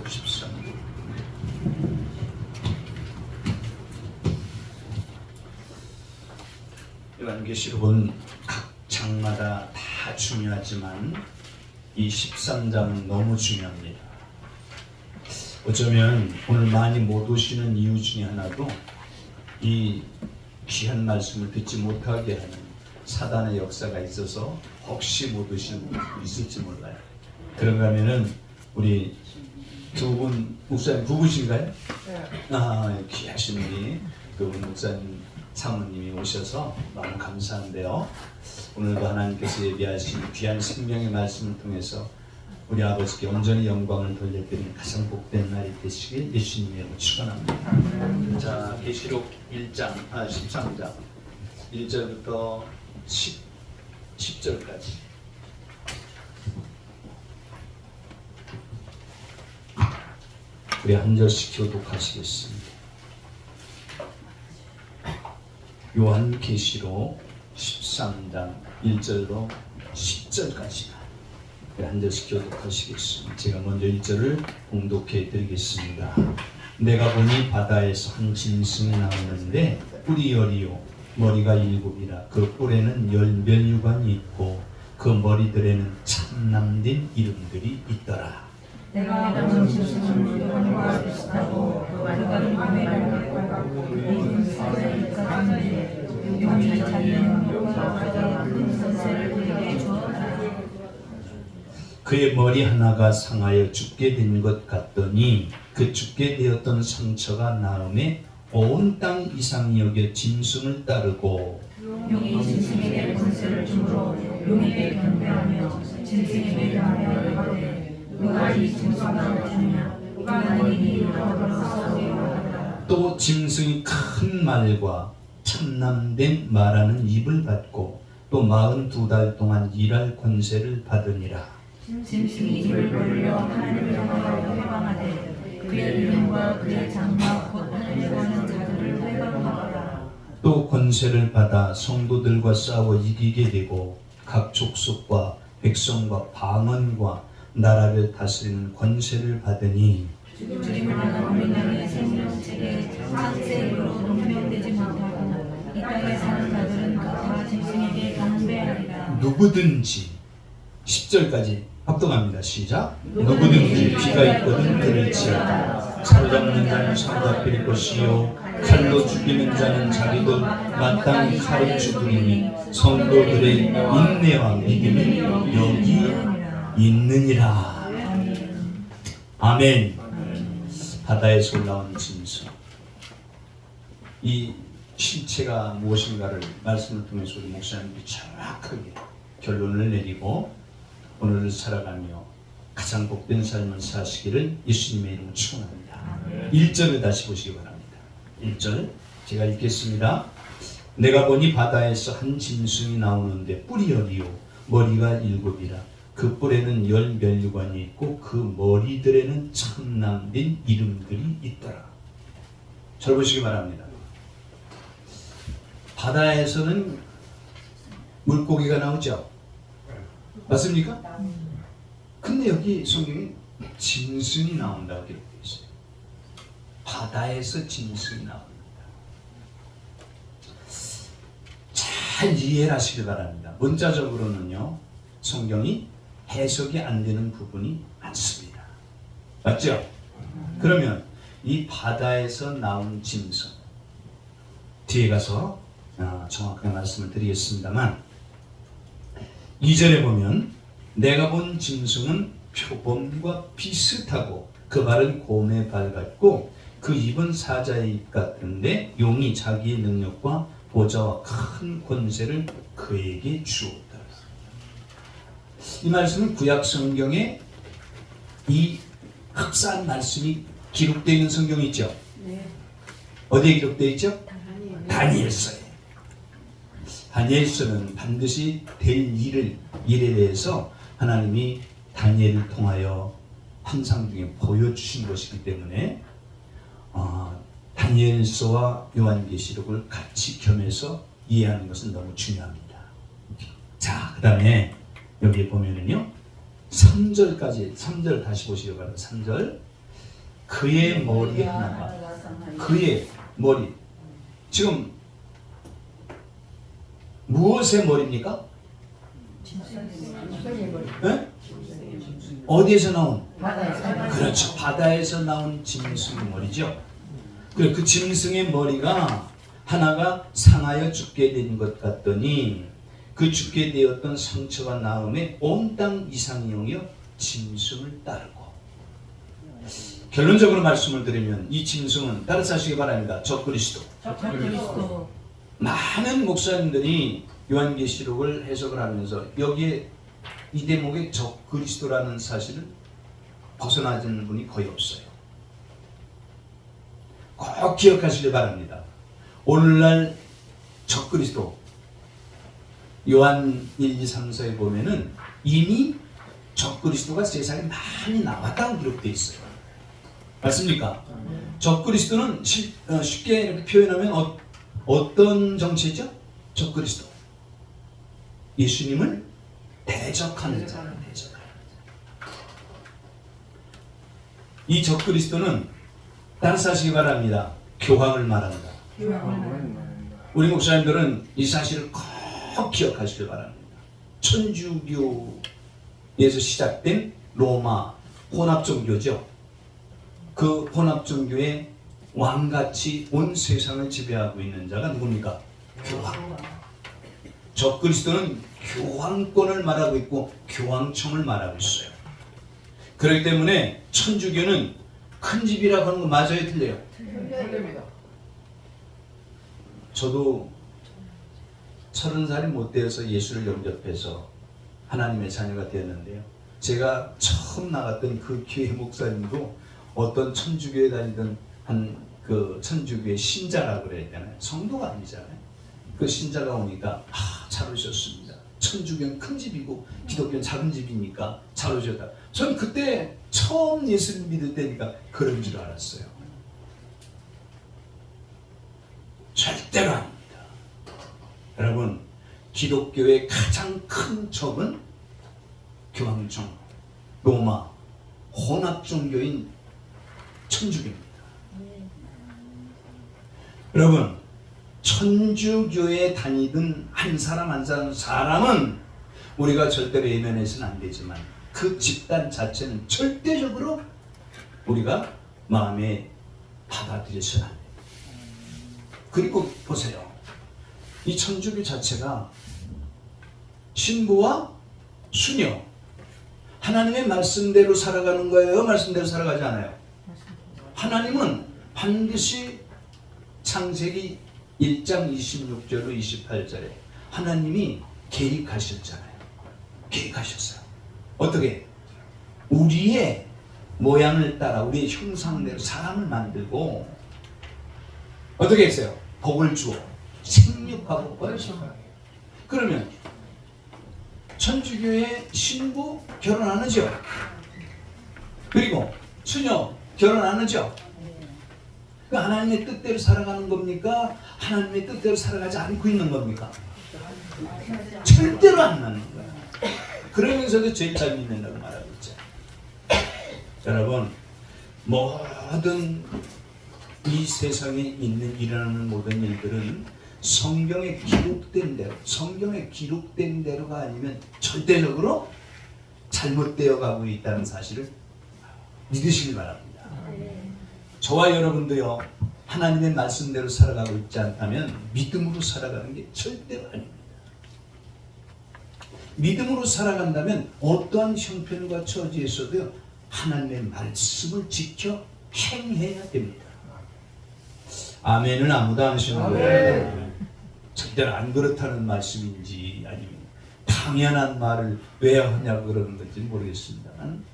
13. 요한계시록은 각 장마다 다 중요하지만 이 13장은 너무 중요합니다. 어쩌면 오늘 많이 못 오시는 이유 중에 하나도 이 귀한 말씀을 듣지 못하게 하는 사단의 역사가 있어서 혹시 못 오시는 분도 있을지 몰라요. 그런가 하면은 우리 두 분 목사님 부부신가요? 네. 귀하신 우리 그분 목사님 사모님이 오셔서 너무 감사한데요. 오늘도 하나님께서 예비하신 귀한 생명의 말씀을 통해서 우리 아버지께 온전히 영광을 돌려드리는 가장 복된 날이 되시길 예수님의 이름으로 축원합니다. 자, 계시록 13장 1절부터 10절까지 우리 한 절씩 교독하시겠습니다. 요한계시록 13장 1절로 10절까지 한 절씩 교독하시겠습니다. 제가 먼저 1절을 봉독해 드리겠습니다. 내가 보니 바다에서 한 짐승이 나오는데 뿔이 열이요 머리가 7이라 그 뿔에는 10면류관이 있고 그 머리들에는 참남된 이름들이 있더라. 내가 본 짐승은 물건과 비슷하고 그 완전히 구매하고 이 사람을 같은데 용이 잡는 용과 큰 선세를 그에게 주었다. 그의 머리 하나가 상하여 죽게 된 것 같더니 그 죽게 되었던 상처가 나음에 온 땅 이상이 여겨 짐승을 따르고 용이 짐승에게 권세를 주므로 용에게 경배하며 짐승에게 경배하려 하되 누가 이 짐승과 같으냐 이는 이미 더불어 싸우리로다. 또 짐승이 큰 말과 참남된 말하는 입을 받고 또 42달 동안 일할 권세를 받으니라. 짐승이 입을 벌려 하늘을 향하여 회방하되 그의 이름과 그의 장막 곧 하늘에 거는 자들을 회방하더라. 또 권세를 받아 성도들과 싸워 이기게 되고 각 족속과 백성과 방언과 나라를 다스리는 권세를 받으니 주님은 우리나라의 생명책에 창세기로 명명되지 못하고 이 땅에 사는 자들은 다 짐승에게 경배하리라. 누구든지 10절까지 합동합니다. 시작. 누구든지 피가 있거든 들을지어다. 사로잡는 자는 사로잡힐 것이요 칼로 죽이는 자는 자기도 마땅히 칼을 죽으리니 성도들의 인내와 믿음이 여기 있느니라. 아멘. 바다에서 올라온 짐승, 이 실체가 무엇인가를 말씀을 통해서 우리 목사님이 정확하게 결론을 내리고 오늘을 살아가며 가장 복된 삶을 사시기를 예수님의 이름으로 축원합니다. 1절을 다시 보시기 바랍니다. 1절 제가 읽겠습니다. 내가 보니 바다에서 한 짐승이 나오는데 뿔이 열이요 머리가 7이라 그 뿔에는 10면류관이 있고 그 머리들에는 참남된 이름들이 있더라. 잘 보시기 바랍니다. 바다에서는 물고기가 나오죠. 맞습니까? 근데 여기 성경에 짐승이 나온다고 기록되어 있어요. 바다에서 짐승이 나옵니다. 잘 이해하시기 바랍니다. 문자적으로는요, 성경이 해석이 안 되는 부분이 많습니다. 맞죠? 그러면 이 바다에서 나온 짐승, 뒤에 가서 정확하게 말씀을 드리겠습니다만 2절에 보면 내가 본 짐승은 표범과 비슷하고 그 발은 곰의 발 같고 그 입은 사자의 입 같은데 용이 자기의 능력과 보좌와 큰 권세를 그에게 주었다. 이 말씀은 구약 성경에 이 흡사한 말씀이 기록되어 있는 성경이 있죠. 네. 어디에 기록되어 있죠? 다니엘서에. 다니엘서는 반드시 될 일에 대해서 하나님이 다니엘을 통하여 환상 중에 보여주신 것이기 때문에 다니엘서와 요한계시록을 같이 겸해서 이해하는 것은 너무 중요합니다. 자, 그 다음에 여기에 보면은요 3절 다시 보시기 바랍니다. 3절 그의 머리 하나가, 그의 머리. 지금 무엇의 머리입니까? 네? 어디에서 나온? 그렇죠. 바다에서 나온 짐승의 머리죠. 그래, 그 짐승의 머리가 하나가 상하여 죽게 된 것 같더니 그 죽게 되었던 상처가 나음에 온 땅 이상이용이여 짐승을 따르고. 결론적으로 말씀을 드리면 이 짐승은 따라서 하시기 바랍니다. 적그리스도. 많은 목사님들이 요한계시록을 해석을 하면서 여기에 이 대목에 적그리스도라는 사실을 벗어나지는 분이 거의 없어요. 꼭 기억하시길 바랍니다. 오늘날 적그리스도 요한 1, 2, 3, 4에 보면은 이미 적그리스도가 세상에 많이 나왔다고 기록되어 있어요. 맞습니까? 적그리스도는 쉽게 이렇게 표현하면 어떤 정체죠? 적그리스도. 예수님을 대적하는 자. 이 적그리스도는 따라서 하시기 바랍니다. 교황을 말한다. 우리 목사님들은 이 사실을 꼭 기억하시길 바랍니다. 천주교에서 시작된 로마 혼합종교죠. 그 혼합종교의 왕같이 온 세상을 지배하고 있는 자가 누굽니까? 교황. 적그리스도는 교황권을 말하고 있고 교황청을 말하고 있어요. 그렇기 때문에 천주교는 큰 집이라고 하는 거 맞아요? 틀려요? 틀립니다. 저도 30살이 못 되어서 예수를 영접해서 하나님의 자녀가 되었는데요. 제가 처음 나갔던 그 교회 목사님도 어떤 천주교에 다니던 한 그 천주교의 신자라고 그래야 되나요? 성도가 아니잖아요. 그 신자가 오니까 잘 오셨습니다. 천주교는 큰 집이고 기독교는 작은 집이니까 잘 오셨다. 전 그때 처음 예수를 믿을 때니까 그런 줄 알았어요. 절대로 아닙니다. 여러분, 기독교의 가장 큰 적은 교황청, 로마, 혼합종교인 천주교입니다. 여러분, 천주교에 다니던 한 사람 한 사람은 우리가 절대로 외면해서는 안 되지만 그 집단 자체는 절대적으로 우리가 마음에 받아들여서는 안 돼요. 그리고 보세요. 이 천주교 자체가 신부와 수녀, 하나님의 말씀대로 살아가는 거예요? 말씀대로 살아가지 않아요? 하나님은 반드시 창세기 1장 26절로 28절에 하나님이 계획하셨잖아요. 계획하셨어요. 어떻게? 우리의 모양을 따라 우리의 형상대로 사람을 만들고 어떻게 했어요? 복을 주어 생육하고 뻘식하게. 그러면 천주교의 신부 결혼 안 하죠? 그리고 수녀 결혼 안 하죠? 그 하나님의 뜻대로 살아가는 겁니까? 하나님의 뜻대로 살아가지 않고 있는 겁니까? 절대로 안 맞는 거예요. 그러면서도 제일 잘 믿는다고 말하고 있죠. 여러분, 모든 이 세상에 있는 일어나는 모든 일들은 성경에 기록된 대로가 아니면 절대적으로 잘못되어 가고 있다는 사실을 믿으시기 바랍니다. 저와 여러분도요, 하나님의 말씀대로 살아가고 있지 않다면 믿음으로 살아가는 게 절대로 아닙니다. 믿음으로 살아간다면 어떠한 형편과 처지에서도 하나님의 말씀을 지켜 행해야 됩니다. 아멘은 아무도 안 하시는 거예요. 절대로 안 그렇다는 말씀인지 아니면 당연한 말을 왜 하냐고 그러는 건지 모르겠습니다만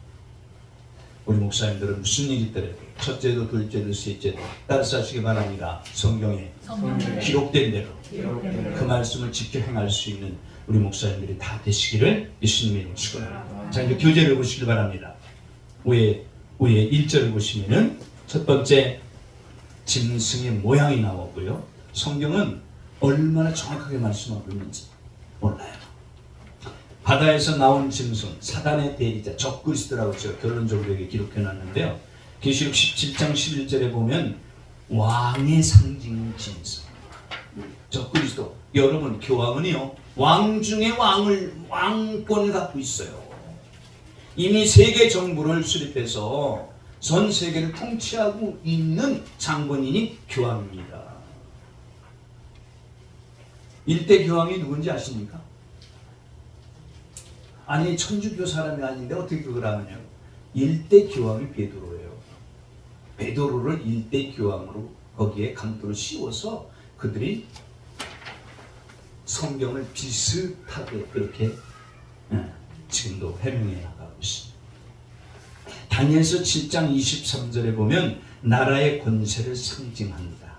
우리 목사님들은 무슨 일이 있더라도 첫째도 둘째도 셋째도 따라서 하시기 바랍니다. 성경에 기록된 대로 그 말씀을 지켜 행할 수 있는 우리 목사님들이 다 되시기를 예수님의 이름으로 축원합니다. 자, 이제 교재를 보시기 바랍니다. 위에 1절을 보시면은 첫 번째 짐승의 모양이 나오고요. 성경은 얼마나 정확하게 말씀하고 있는지 몰라요. 바다에서 나온 짐승, 사단의 대리자, 적그리스도라고 제가 결론적으로 여기 기록해 놨는데요. 계시록 17장 11절에 보면 왕의 상징 짐승, 적그리스도. 여러분, 교황은요 왕 중에 왕권을 갖고 있어요. 이미 세계 정부를 수립해서 전 세계를 통치하고 있는 장본인이 교황입니다. 일대 교황이 누군지 아십니까? 아니, 천주교 사람이 아닌데 어떻게 그걸 아느냐고. 일대 교황이 베드로예요. 베드로를 일대 교황으로 거기에 강도를 씌워서 그들이 성경을 비슷하게 그렇게 지금도 해명해 나가고 있습니다. 다니엘서 7장 23절에 보면 나라의 권세를 상징합니다.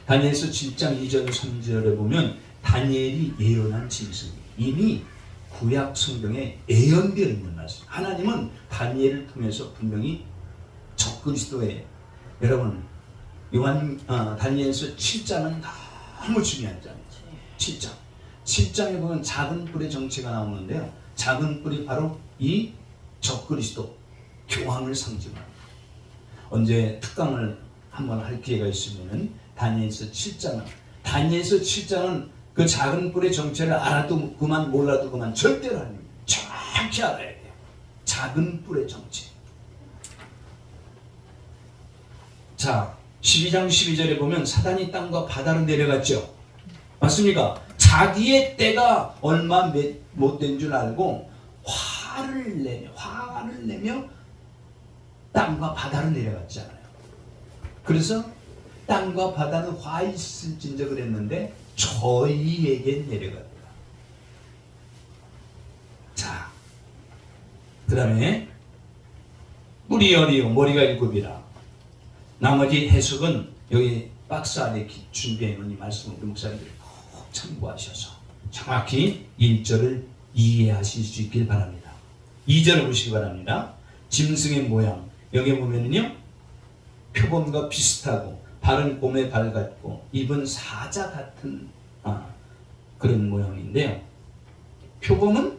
다니엘서 7장 2절 3절에 보면 다니엘이 예언한 짐승이 이미 구약 성경에 예언되어 있는 말씀. 하나님은 다니엘을 통해서 분명히 적그리스도의, 여러분 다니엘서 7장은 너무 중요한 장이죠. 7장에 보면 작은 뿔의 정체가 나오는데요. 작은 뿔이 바로 이 적그리스도 교황을 상징합니다. 언제 특강을 한번 할 기회가 있으면 다니엘서 7장은 그 작은 뿔의 정체를 알아도 그만 몰라도 그만 절대로 아닙니다. 정확히 알아야 돼요. 작은 뿔의 정체. 자, 12장 12절에 보면 사단이 땅과 바다로 내려갔죠. 맞습니까? 자기의 때가 얼마 못된 줄 알고 화를 내며 땅과 바다로 내려갔잖아요. 그래서 땅과 바다는 화 있을진저 그랬는데 저희에게 내려갑니다. 자, 그 다음에 뿔이 10이요 머리가 7이라. 나머지 해석은 여기 박스 안에 준비해 놓은 이 말씀을 우리 목사님들이 꼭 참고하셔서 정확히 1절을 이해하실 수 있길 바랍니다. 2절을 보시기 바랍니다. 짐승의 모양, 여기 보면은요 표범과 비슷하고 발은 곰의 발 같고 입은 사자 같은 그런 모양인데요. 표범은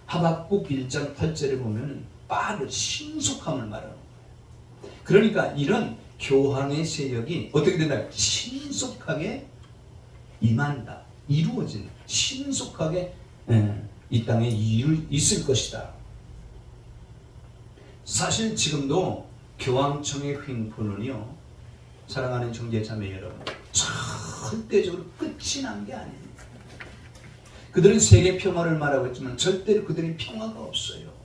하박국 1장 8절에 보면 빠른 신속함을 말하는 거예요. 그러니까 이런 교황의 세력이 어떻게 된다? 신속하게 임한다. 이루어진다. 신속하게 이 땅에 있을 것이다. 사실 지금도 교황청의 횡포는요, 사랑하는 형제자매 여러분, 절대적으로 끝이 난 게 아닙니다. 그들은 세계 평화를 말하고 있지만 절대로 그들의 평화가 없어요.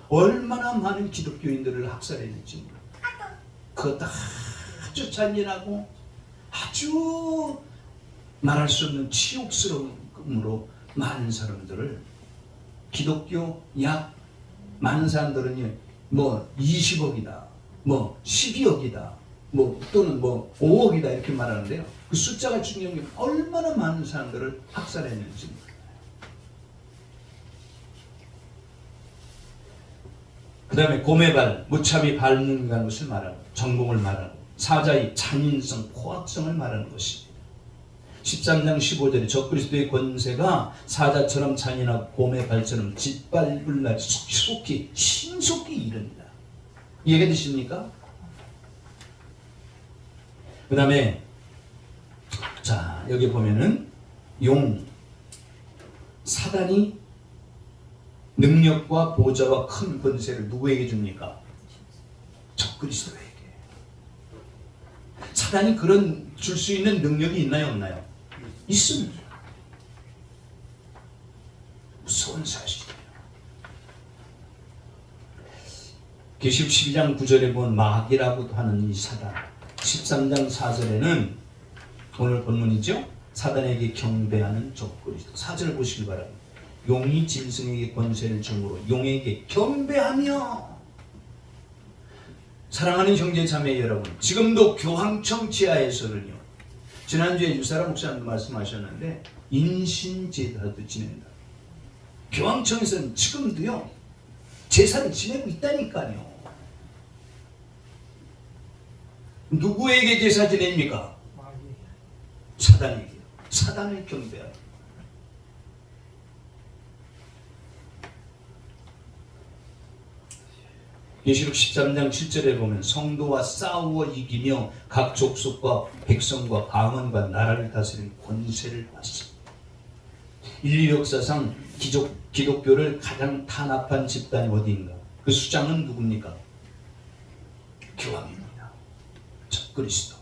얼마나 많은 기독교인들을 학살했는지 몰라요. 그것도 아주 잔인하고 아주 말할 수 없는 치욕스러움으로 많은 사람들을, 기독교 약 많은 사람들은요, 뭐 20억이다, 뭐 12억이다, 뭐 또는 뭐 5억이다 이렇게 말하는데요. 그 숫자가 중요한 게 얼마나 많은 사람들을 학살했는지 몰라요. 그 다음에 곰의 발, 무참히 밟는 것을 말하고 정복을 말하고 사자의 잔인성, 포악성을 말하는 것입니다. 13장 15절에 적그리스도의 권세가 사자처럼 잔인하고 곰의 발처럼 짓밟을 날 신속히 이릅니다. 이해가 되십니까? 그 다음에 자, 여기 보면은 사단이 능력과 보좌와 큰 권세를 누구에게 줍니까? 적그리스도에게. 사단이 그런 줄 수 있는 능력이 있나요, 없나요? 있습니다. 무서운 사실이에요. 계시록 12장 9절에 보면 마귀라고도 하는 이 사단, 13장 4절에는 오늘 본문이죠, 사단에게 경배하는 적그리스도. 4절을 보시기 바랍니다. 용이 짐승에게 권세를 주므로 용에게 경배하며. 사랑하는 형제 자매 여러분, 지금도 교황청 지하에서는요, 지난주에 유사라 목사님도 말씀하셨는데 인신제사도 지낸다. 교황청에서는 지금도요 제사를 지내고 있다니까요. 누구에게 제사 지냅니까? 사단에게. 사단을 경배하고. 계시록 13장 7절에 보면 성도와 싸우어 이기며 각 족속과 백성과 방언과 나라를 다스리는 권세를 받습니다. 인류 역사상 기독교를 가장 탄압한 집단이 어디인가? 그 수장은 누굽니까? 교황입니다. 적그리스도.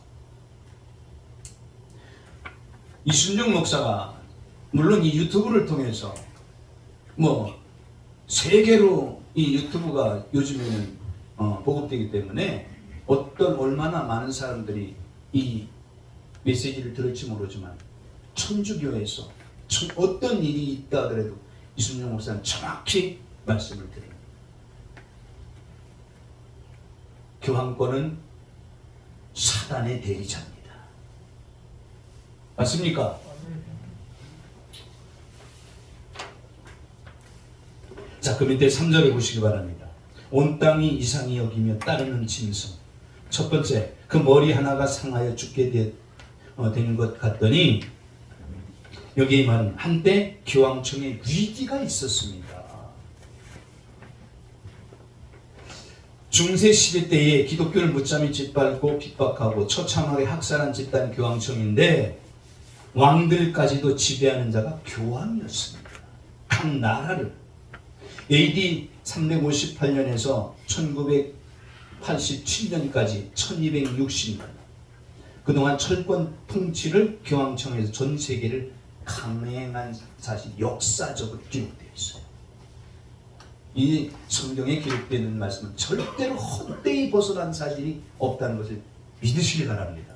이순종 목사가 물론 이 유튜브를 통해서 세계로 이 유튜브가 요즘에는 보급되기 때문에 얼마나 많은 사람들이 이 메시지를 들을지 모르지만 천주교에서 어떤 일이 있다 하더라도 이순종 목사는 정확히 말씀을 드립니다. 교황권은 사단의 대리자입니다. 맞습니까? 자, 그 밑에 3절을 보시기 바랍니다. 온 땅이 이상히 여기며 따르는 짐승. 첫 번째, 그 머리 하나가 상하여 죽게 된 것 같더니 여기에 말은 한때 교황청에 위기가 있었습니다. 중세 시대 때에 기독교를 무참히 짓밟고 핍박하고 처참하게 학살한 집단 교황청인데 왕들까지도 지배하는 자가 교황이었습니다. 각 나라를 AD 358년에서 1987년까지 1260년 그동안 철권 통치를 교황청에서 전 세계를 강행한 사실이 역사적으로 기록되어 있어요. 이 성경에 기록되는 말씀은 절대로 헛되이 벗어난 사실이 없다는 것을 믿으시기 바랍니다.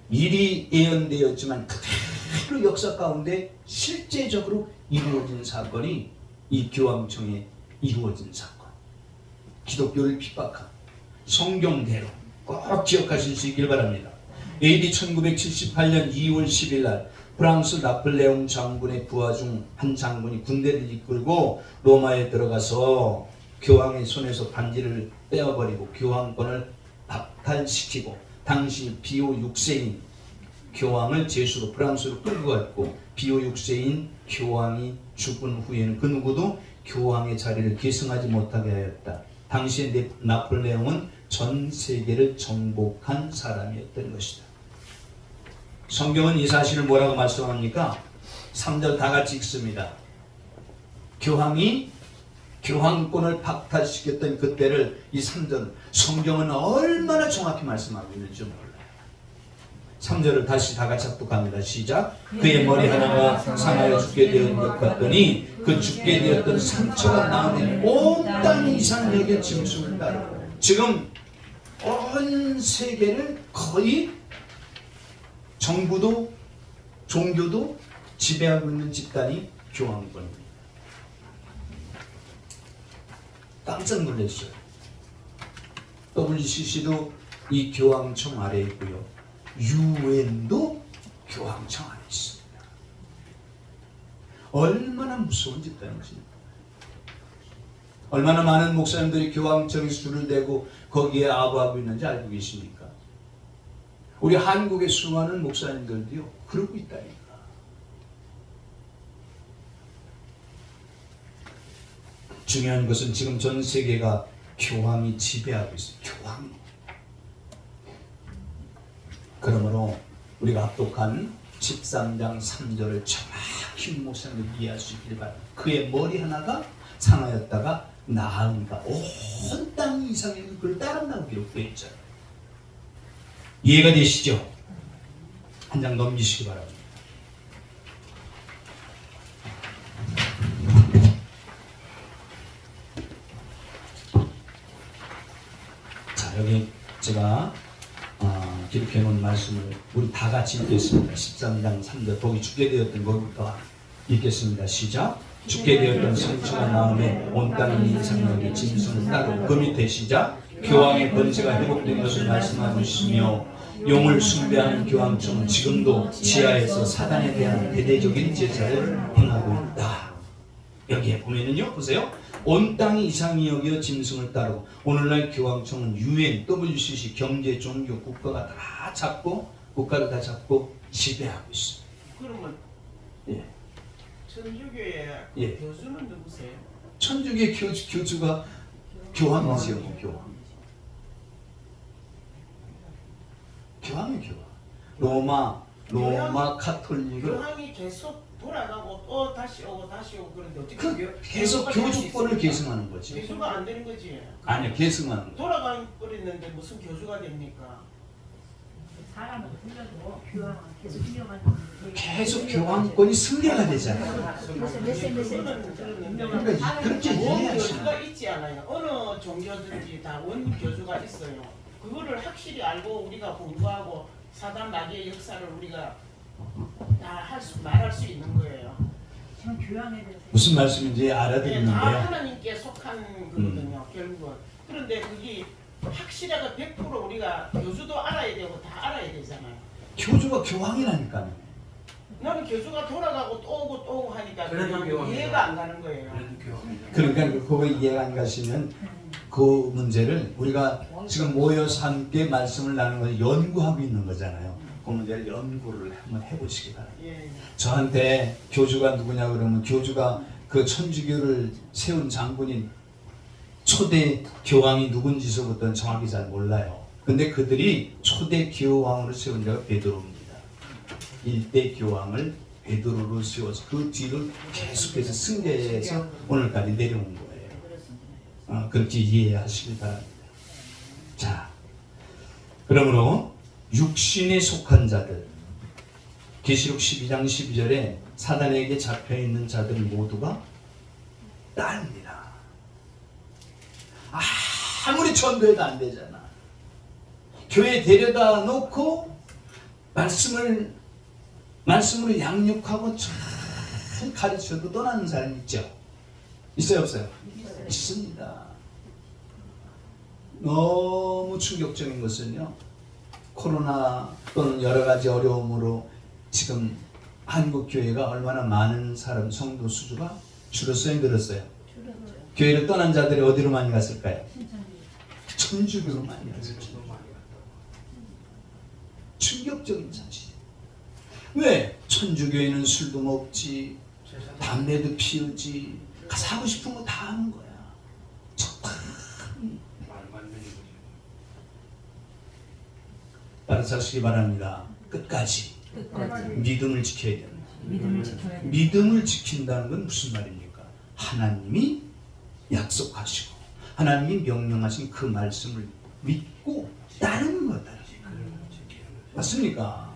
미리 예언되었지만 그대로 역사 가운데 실제적으로 이루어진 사건이 이 교황청에 이루어진 사건. 기독교를 핍박한 성경대로 꼭 기억하실 수 있길 바랍니다. AD 1978년 2월 10일 날 프랑스 나폴레옹 장군의 부하 중 한 장군이 군대를 이끌고 로마에 들어가서 교황의 손에서 반지를 떼어버리고 교황권을 박탈시키고 당시 비호 6세인 교황을 제수로 프랑스로 끌고 갔고 비호 6세인 교황이 죽은 후에는 그 누구도 교황의 자리를 계승하지 못하게 하였다. 당시에 나폴레옹은 전 세계를 정복한 사람이었던 것이다. 성경은 이 사실을 뭐라고 말씀합니까? 3절 다 같이 읽습니다. 교황이 교황권을 박탈시켰던 그때를 이 3절 성경은 얼마나 정확히 말씀하고 있는지 몰라요. 3절을 다시 다 같이 합독합니다. 시작. 그의 머리 하나가 상하여 죽게 되었던 것 같더니 그 죽게 되었던 상처가 나오는 온 땅이 이상 여겨 짐승을 따르고 지금 온 세계를 거의 정부도 종교도 지배하고 있는 집단이 교황권입니다. 깜짝 놀랐어요. WCC도 이 교황청 아래에 있고요. UN도 교황청 아래에 있습니다. 얼마나 무서운 집단인지. 얼마나 많은 목사님들이 교황청에 수를 대고 거기에 아부하고 있는지 알고 계십니까? 우리 한국의 수많은 목사님들도요 그러고 있다니까. 중요한 것은 지금 전 세계가 교황이 지배하고 있어요. 교황이. 그러므로 우리가 합독한 13장 3절을 정확히 목사님을 이해할 수 있기를 바랍니다. 그의 머리 하나가 상하였다가 나은가 온 땅 이상의 그걸 따른다고 기록되어 있잖아요. 이해가 되시죠? 한 장 넘기시기 바랍니다. 자, 여기 제가 기록해 놓은 말씀을 우리 다 같이 읽겠습니다. 13장 3절 거기 죽게 되었던 것부터 읽겠습니다. 시작. 죽게 되었던 상처가 나음에 온 땅이 이상하게 짐승을 따르고 그 밑에 시작. 교황의 권세가 회복된 것을 말씀하고 있으며 용을 숭배하는 교황청은 지금도 지하에서 사단에 대한 대대적인 제사를 행하고 있다. 여기에 보면은요, 보세요. 온 땅이 이상히 여겨 짐승을 따르고 오늘날 교황청은 UN, WCC, 경제, 종교, 국가가 다 잡고 국가를 다 잡고 지배하고 있습니다. 그러면 예. 천주교의 예. 교수는 누구세요? 천주교 교주가 교황이지요, 교황. 교황이 교황. 로마 카톨릭을 교황이 계속 돌아가고 또 다시 오고 그런데 어떻게 계속 교주권을 계승하는 거지. 계수가 안 되는 거지. 아니요, 계승하는 거. 돌아가 버렸는데 무슨 교수가 됩니까? 사람은 흘려도 교황은 계속 흘려가는 계속 교황권이 승리가 되잖아요. 그래서 몇세 그러니까 그렇게 원 이해하시면 교수가 있지 않아요. 어느 종교든지 다 원 교수가 있어요. 그거를 확실히 알고 우리가 공부하고 사단 마귀의 역사를 우리가 다 말할 수 있는 거예요. 전 교황에 대해서 무슨 말씀인지 네, 다 알아듣는데요. 하나님께 속한 거거든요. 결국은. 그런데 그게 확실하게 100% 우리가 교수도 알아야 되고 다 알아야 되잖아요. 교주가 교황이라니까요. 나는 교수가 돌아가고 또 오고 또 오고 하니까 그래도 그냥 교황이다. 이해가 안 가는 거예요. 그러니까 그거 이해가 안 가시면 그 문제를 우리가 지금 모여서 함께 말씀을 나누는 걸 연구하고 있는 거잖아요. 그 문제를 연구를 한번 해보시기 바랍니다. 예. 저한테 교주가 누구냐 그러면 교주가 그 천주교를 세운 장군인 초대 교황이 누군지서부터는 정확히 잘 몰라요. 근데 그들이 초대 교황으로 세운 자가 베드로입니다. 일대 교황을 베드로로 세워서 그 뒤를 계속해서 승계해서 오늘까지 내려온 거예요. 그렇게 이해하시기 바랍니다. 자, 그러므로 육신에 속한 자들, 계시록 12장 12절에 사단에게 잡혀있는 자들 모두가 딸입니다. 아무리 전도해도 안 되잖아. 교회 데려다 놓고 말씀으로 양육하고 잘 가르쳐도 떠나는 사람 있죠? 있어요, 없어요? 있습니다. 너무 충격적인 것은요, 코로나 또는 여러 가지 어려움으로 지금 한국 교회가 얼마나 많은 사람 성도 수주가 줄었어요, 늘었어요? 교회를 떠난 자들이 어디로 많이 갔을까요? 천주교로 많이 갔어요. 충격적인 사실. 왜? 천주교회는 술도 먹지, 담배도 피우지, 사고 싶은 거 다 하는 거야. 적당히. 따라서시기 바랍니다. 끝까지 믿음을 지켜야 됩니다. 믿음을 지킨다는 건 무슨 말입니까? 하나님이 약속하시고 하나님이 명령하신 그 말씀을 믿고 따르는 거다. 맞습니까?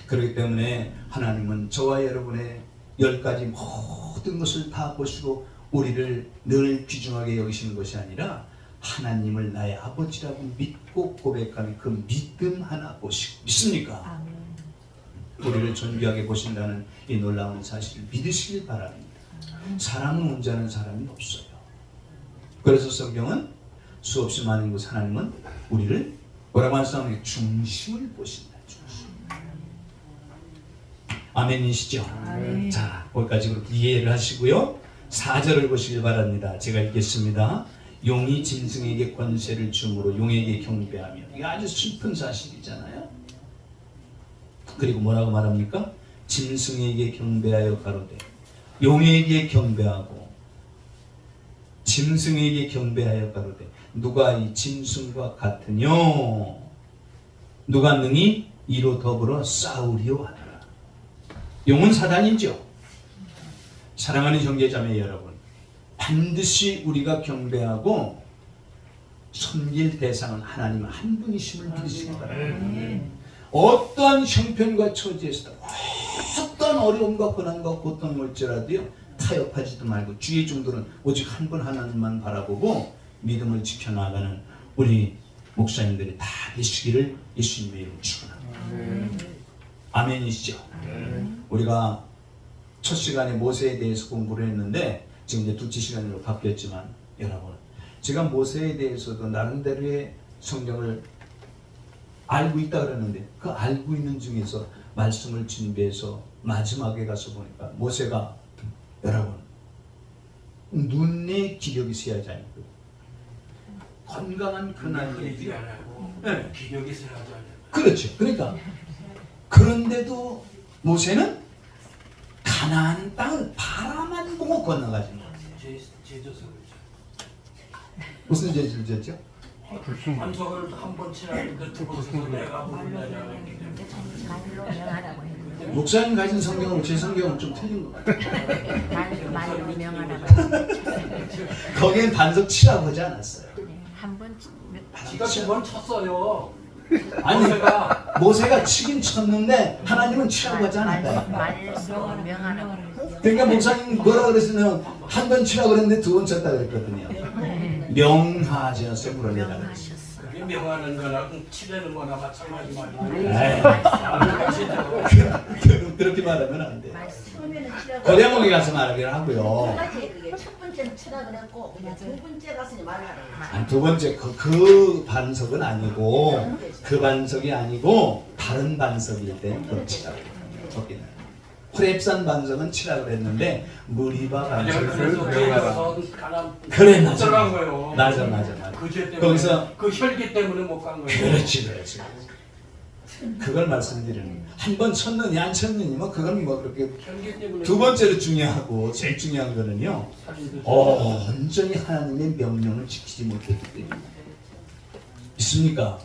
그렇기 때문에 하나님은 저와 여러분의 10가지 모든 것을 다 보시고 우리를 늘 귀중하게 여기시는 것이 아니라 하나님을 나의 아버지라고 믿고 고백하는 그 믿음 하나 보시고, 믿습니까? 우리를 존귀하게 보신다는 이 놀라운 사실을 믿으시길 바랍니다. 사람은 온전한 사람이 없어요. 그래서 성경은 수없이 많은 곳 하나님은 우리를 뭐라고 말씀하면 중심을 보신다. 중심. 아멘이시죠? 아멘. 자, 거기까지 그렇게 이해를 하시고요. 4절을 보시길 바랍니다. 제가 읽겠습니다. 용이 짐승에게 권세를 주므로 용에게 경배하며. 이게 아주 슬픈 사실이잖아요. 그리고 뭐라고 말합니까? 짐승에게 경배하여 가로되 용에게 경배하고 짐승에게 경배하여 가로되 누가 이 짐승과 같으뇨? 누가 능히 이로 더불어 싸우리요 하더라. 용은 사단이죠. 사랑하는 형제자매 여러분, 반드시 우리가 경배하고 섬길 대상은 하나님 한 분이심을 믿으시기 바랍니다. 어떠한 형편과 처지에서도 어떤 어려움과 고난과 고통을 올지라도요 타협하지도 말고 주의 종들은 오직 한 분 하나님만 바라보고 믿음을 지켜나가는 우리 목사님들이 다 되시기를 예수님의 이름으로 축원합니다. 아멘이시죠? 우리가 첫 시간에 모세에 대해서 공부를 했는데 지금 이제 둘째 시간으로 바뀌었지만 여러분, 제가 모세에 대해서도 나름대로의 성경을 알고 있다 그러는데 그 알고 있는 중에서 말씀을 준비해서 마지막에 가서 보니까 모세가 여러분 눈에 기력이 쇠하지 않고 건강한 근한들이 네. 기력이 쇠하지 않아요. 그렇죠. 그러니까 그런데도 모세는 가나안 땅을 바라만 보고 건너가지 못해요. 제조서 무슨 죄를 졌죠? 반석을 한 번 치라는데 두 번 쳐서 내가 모른다냐. 말로 명하라고 했는데 목사님 가진 성경은 제 성경은 좀 틀린 것 같아요. 말로 명하라고 했는데 거기엔 반석 치라고 하지 않았어요. 한번 지가 두 번 쳤어요. 아니 모세가 모세가 치긴 쳤는데 하나님은 치라고 하지 않았다. 말로 명하라고 그러니까 목사님 뭐라 그랬으면 한 번 치라고 그랬는데 두 번 쳤다 그랬거든요. 명하셨어요. 물어내라 그랬어요. 그게 명하는 거나 치려는 거나 마찬가지 에이, 말이야. 그렇게 말하면 안 돼요. 처음에는 치라고 그 대목에 가서 말하기를 하고요. 가지 그게 첫 번째는 치라 그랬고 그냥 두 번째 가서 말하라. 아니, 두 번째 그 반석은 아니고 그 반석이 아니고 다른 반석일 때 그걸 치라고 그래요. 거기는 호렙산 반석은 치라고 그랬는데 무리바 반석을 그래서 명하라. 가난 그래 못 맞아 들어간 거예요. 맞아 맞아. 그 죄 때문에 거기서 그 혈기 때문에 못 간 거예요. 그렇지. 그걸 말씀드리는 거예요. 한 번 쳤느니 안 쳤느니 뭐 그건 뭐 그렇게 혈기 때문에 두 번째로 중요하고 제일 중요한 거는요. 살인도 온전히 하나님의 명령을 지키지 못했기 때문에 있습니까?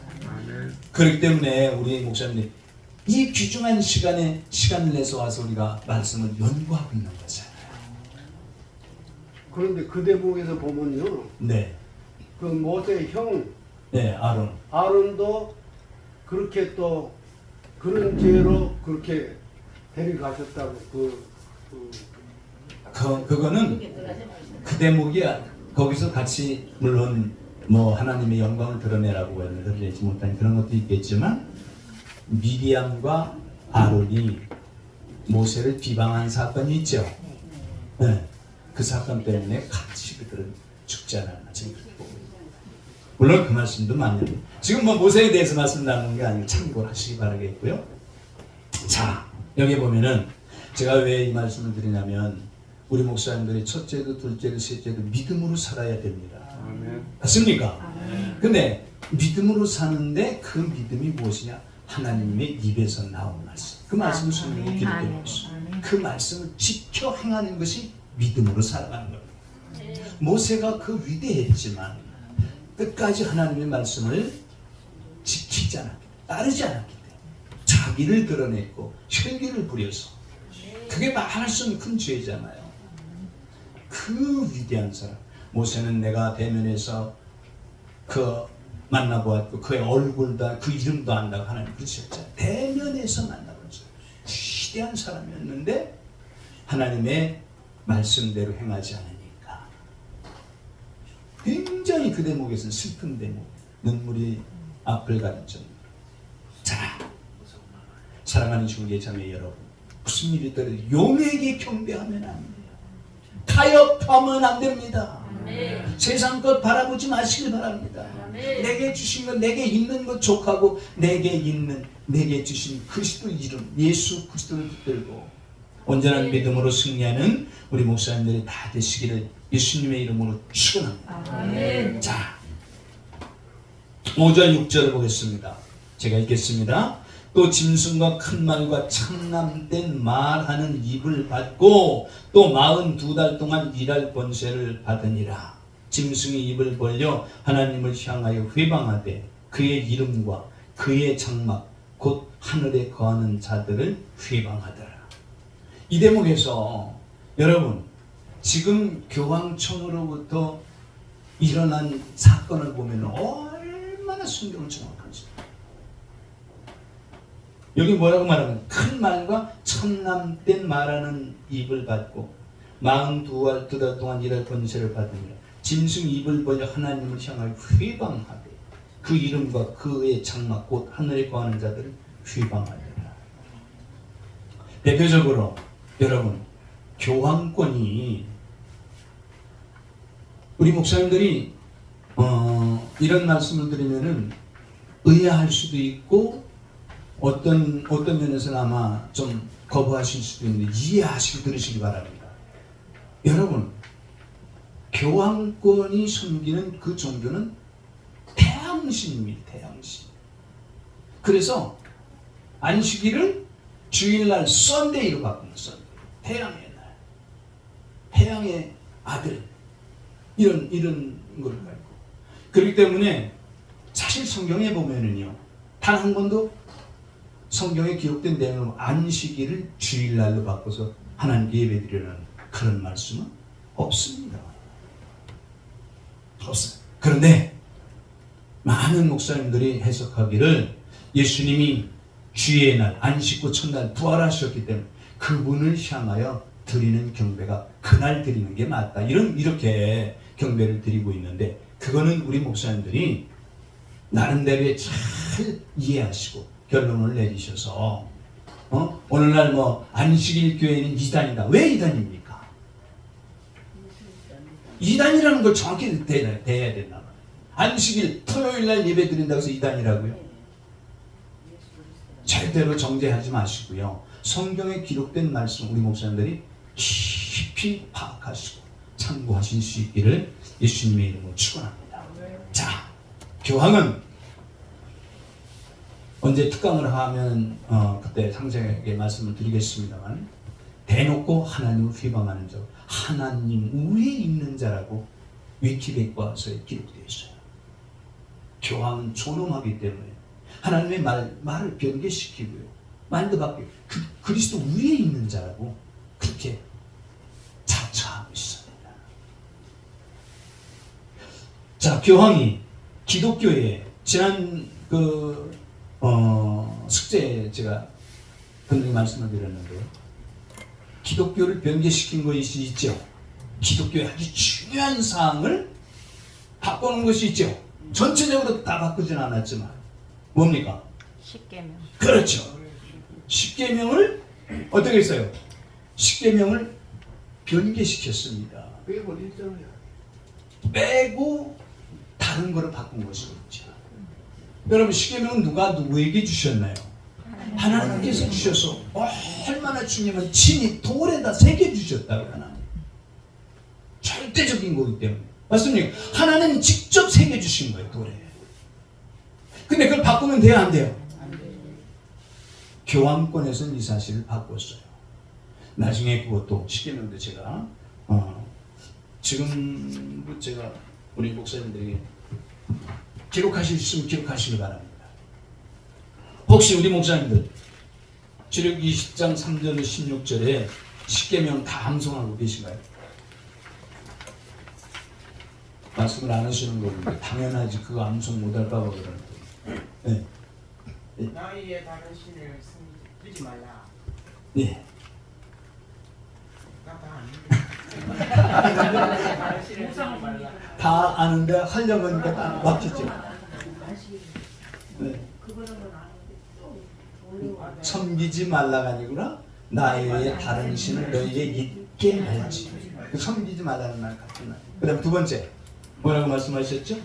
그렇기 때문에 우리 목사님 이 귀중한 시간을 내서 와서 우리가 말씀을 연구하고 있는 거잖아요. 그런데 그 대목에서 보면요, 네, 그 모세 형 네, 아론. 아론도 그렇게 또 그런 죄로 그렇게 데려가셨다고 그거는 그 대목이 거기서 같이 물론 뭐 하나님의 영광을 드러내라고 했는데 드러내지 못한 그런 것도 있겠지만 미리암과 아론이 모세를 비방한 사건이 있죠. 네. 그 사건 때문에 같이 그들은 죽지 않았나 저는 그렇게 보고 있습니다. 물론 그 말씀도 맞는 지금 뭐 모세에 대해서 말씀 나누는 게 아니고 참고를 하시기 바라겠고요. 자 여기 보면은 제가 왜 이 말씀을 드리냐면 우리 목사님들이 첫째도 둘째도 셋째도 믿음으로 살아야 됩니다. 맞습니까? 근데 믿음으로 사는데 그 믿음이 무엇이냐? 하나님의 입에서 나온 말씀. 그 말씀을 성경에 기록되어 있습니다. 그 말씀을 지켜 행하는 것이 믿음으로 살아가는 겁니다. 모세가 그 위대했지만 끝까지 하나님의 말씀을 지키지 않았기 따르지 않았기 때문에 자기를 드러냈고 혈기를 부려서 그게 말할 수 없는 큰 죄잖아요. 그 위대한 사람 모세는 내가 대면에서 그 만나보았고 그의 얼굴도 그 이름도 안다고 하나님 그러셨잖아요. 대면에서 만나보죠. 위대한 사람이었는데 하나님의 말씀대로 행하지 않으니까 굉장히 그 대목에서는 슬픈 대목 눈물이 앞을 가는 점. 자 사랑하는 주의 자매 여러분 무슨 일이 있더라도 용에게 경배하면 안 돼요. 타협하면 안 됩니다. 세상 것 바라보지 마시길 바랍니다. 내게 주신 것, 내게 있는 것 족하고 내게 주신 그리스도 이름 예수 그리스도를 붙들고 온전한 믿음으로 승리하는 우리 목사님들이 다 되시기를 예수님의 이름으로 축원합니다. 자 5절 6절을 보겠습니다. 제가 읽겠습니다. 또 짐승과 큰 말과 참남된 말하는 입을 받고 또 42달 동안 일할 권세를 받으니라. 짐승이 입을 벌려 하나님을 향하여 회방하되 그의 이름과 그의 장막 곧 하늘에 거하는 자들을 회방하더라. 이 대목에서 여러분 지금 교황청으로부터 일어난 사건을 보면 얼마나 성경을 정확한지 여기 뭐라고 말하면 큰 말과 참남된 말하는 입을 받고 42달 동안 일할 권세를 받으니라. 짐승 입을 벌려 하나님을 향하여 회방하되 그 이름과 그의 장막 곧 하늘에 거하는 자들을 회방하리라. 대표적으로 여러분 교황권이 우리 목사님들이 이런 말씀을 드리면은 의아할 수도 있고 어떤 면에서는 아마 좀 거부하실 수도 있는데 이해하시고 들으시기 바랍니다. 여러분 교황권이 섬기는 그 종교는 태양신입니다. 태양신. 그래서 안식일을 주일날 썬데이로 바꾸는 썬데이. 태양의 날. 태양의 아들. 이런 걸 갖고 그렇기 때문에 사실 성경에 보면은요, 단 한 번도 성경에 기록된 내용은 안식일을 주일날로 바꿔서 하나님께 예배드리라는 그런 말씀은 없습니다. 없어요. 그런데 많은 목사님들이 해석하기를 예수님이 주의 날, 안식구 첫날 부활하셨기 때문에 그분을 향하여 드리는 경배가 그날 드리는 게 맞다. 이렇게 경배를 드리고 있는데, 그거는 우리 목사님들이 나름대로 잘 이해하시고 결론을 내리셔서 오늘날 뭐 안식일 교회는 이단이다. 왜 이단입니까? 이단이라는 걸 정확히 대해야 된다. 안식일 토요일날 예배 드린다고 해서 이단이라고요? 절대로 정죄하지 마시고요. 성경에 기록된 말씀 우리 목사님들이 깊이 파악하시고 참고하실 수 있기를 예수님의 이름으로 축원합니다. 자, 교황은 언제 특강을 하면 그때 상세하게 말씀을 드리겠습니다만, 대놓고 하나님을 비방하는 자, 하나님 위에 있는 자라고 위키백과서에 기록되어 있어요. 교황은 존엄하기 때문에 하나님의 말을 변개시키고요, 말도 바뀌고 그리스도 위에 있는 자라고 그렇게 자처하고 있습니다. 자, 교황이 기독교에 지난 숙제에 제가 분명히 말씀을 드렸는데요, 기독교를 변개시킨 것이 있죠. 기독교의 아주 중요한 사항을 바꾸는 것이 있죠. 전체적으로 다 바꾸진 않았지만 뭡니까? 십계명. 그렇죠. 십계명을 어떻게 했어요? 십계명을 변개시켰습니다. 빼버리잖아요. 빼고 다른 거를 바꾼 것이 있죠. 여러분, 십계명은 누가 누구에게 주셨나요? 하나님께서 주셔서 얼마나 중요하면 친히 돌에다 새겨주셨다고. 하나님 절대적인 거기 때문에, 맞습니까? 하나님 직접 새겨주신 거예요, 돌에. 근데 그걸 바꾸면 돼요, 안 돼요? 교황권에서는 이 사실을 바꿨어요. 나중에 그것도 십계명도 제가 지금 제가 우리 목사님들에게 기록하실 수 있으면 기록하시기 바랍니다. 혹시 우리 목사님들 주력 20장 3절 16절에 십계명 다 암송하고 계신가요? 말씀을 안 하시는 거군요. 당연하지, 그거 암송 못할까 봐 그러는 거예요. 네. 나의 다른 신을 쓰지 말라. 네. 다른 신을 쓰지 말라. 다 아는데 하려고 하니까 다 막히죠. 네. 섬기지 말라가 아니구나. 나의 외에 다른 신을 너희에게 있게 할지. 섬기지 말라는 말 같은 말. 그 다음 두 번째 뭐라고 말씀하셨죠?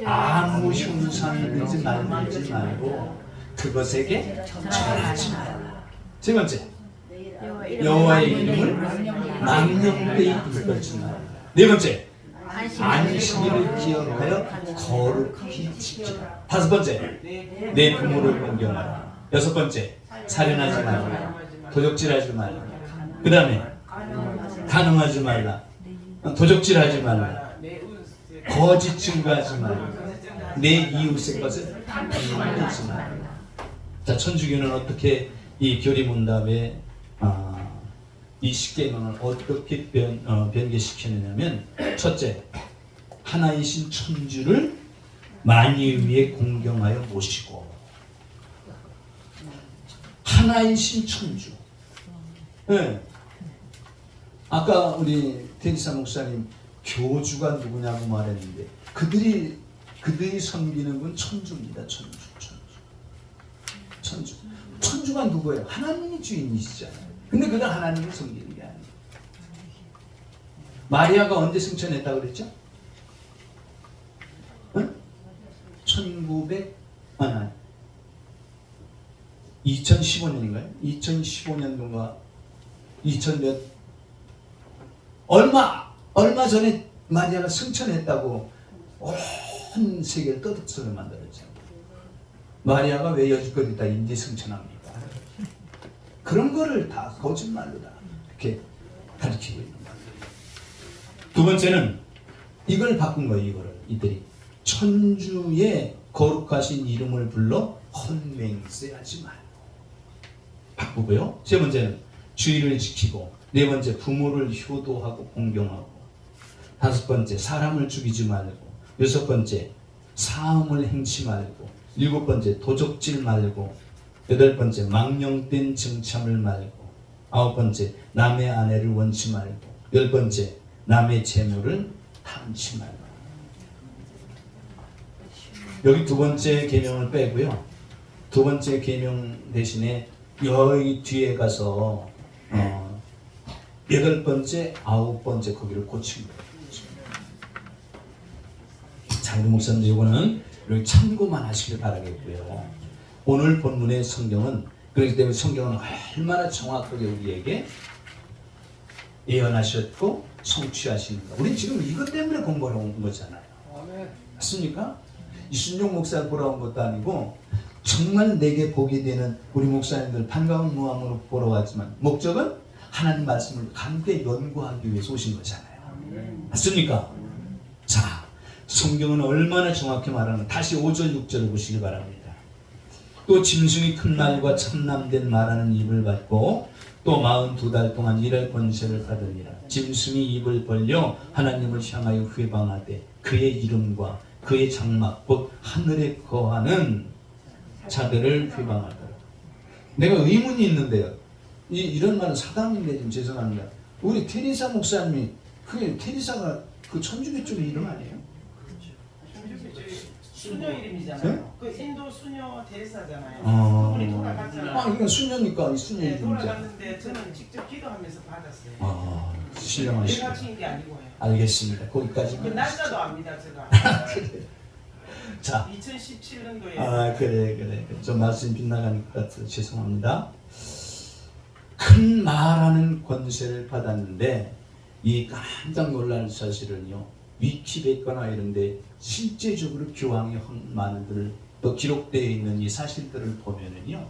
아무 흉상이 되지 말고 그것에게 절하지 말라. 세 번째, 여호와의 이름을 망령되이 불걸지 말라. 네 번째, 안식일을 기억하여 거룩히 지키라. 다섯 번째, 내 부모를 공경하라. 여섯 번째, 살인하지 말라. 도적질하지 말라. 그 다음에 간음하지 말라. 도적질하지 말라. 거짓 증거하지 말라. 내 이웃의 것을 비난하지 말라. 자, 천주교는 어떻게 이 교리문답에 이 십계명을 어떻게 변개시키느냐면, 첫째, 하나이신 천주를 만유 위에 공경하여 모시고, 하나이신 천주. 네. 아까 우리 테리사 목사님 교주가 누구냐고 말했는데, 그들이 섬기는 분 천주입니다. 천주. 천주가 누구예요? 하나님이 주인이시잖아요. 근데 그건 하나님을 섬기는 게 아니에요. 마리아가 언제 승천했다고 그랬죠? 2015년인가요? 2015년도인가 2000몇 얼마 전에 마리아가 승천했다고 온 세계를 떠들썩을 만들었죠. 마리아가 왜 여지껏 인제 승천합니까? 그런 거를 다 거짓말로 다 이렇게 가르치고 있는 겁니다. 두 번째는 이걸 바꾼 거예요. 이들이 천주의 거룩하신 이름을 불러 헛맹세하지 말고. 바꾸고요. 세 번째는 주의를 지키고, 네 번째 부모를 효도하고 공경하고, 다섯 번째 사람을 죽이지 말고, 여섯 번째 사음을 행치 말고, 일곱 번째 도적질 말고, 여덟 번째 망령된 증참을 말고, 아홉 번째 남의 아내를 원치 말고, 열 번째 남의 재물을 탐치 말고. 여기 두 번째 계명을 빼고요. 두 번째 계명 대신에 여기 뒤에 가서 여덟 번째, 아홉 번째 거기를 고친 거예요. 장로 목사님, 이거는 이렇게 참고만 하시길 바라겠고요. 오늘 본문의 성경은, 그렇기 때문에 성경은 얼마나 정확하게 우리에게 예언하셨고 성취하시는가. 우리 지금 이것 때문에 공부하러 온 거잖아요. 맞습니까? 이순종 목사 보러 온 것도 아니고 정말 내게 복이 되는 우리 목사님들 반가운 마음으로 보러 왔지만 목적은 하나님 말씀을 함께 연구하기 위해서 오신 거잖아요. 맞습니까? 자, 성경은 얼마나 정확히 말하는, 다시 5절 6절을 보시기 바랍니다. 또 짐승이 큰 말과 참남된 말하는 입을 받고 또 42달 동안 일할 권세를 받으니라. 짐승이 입을 벌려 하나님을 향하여 회방하되 그의 이름과 그의 장막 곧 하늘에 거하는 자들을 회방하더라. 내가 의문이 있는데요. 이런 말은 사담인데 좀 죄송합니다. 우리 테리사 목사님이, 그게 테리사가 그 천주교 쪽의 이름 아니에요? 수녀 이름이잖아요. 네? 그 인도 수녀 대사잖아요. 그분이 돌아갔잖아요. 그러니까 수녀니까 이 수녀 네, 이름이죠. 돌아갔는데 저는 직접 기도하면서 받았어요. 아, 신령하시네. 내가 친 게 아니고요. 알겠습니다. 거기까지. 그 날짜도 압니다, 제가. 자, 2017년도에. 그래. 좀 말씀이 빗나가는 것 같아서 죄송합니다. 큰 말하는 권세를 받았는데 이 깜짝 놀랄 사실은요. 위키백과나 이런데 실제적으로 교황의 말들 또 기록되어 있는 이 사실들을 보면은요.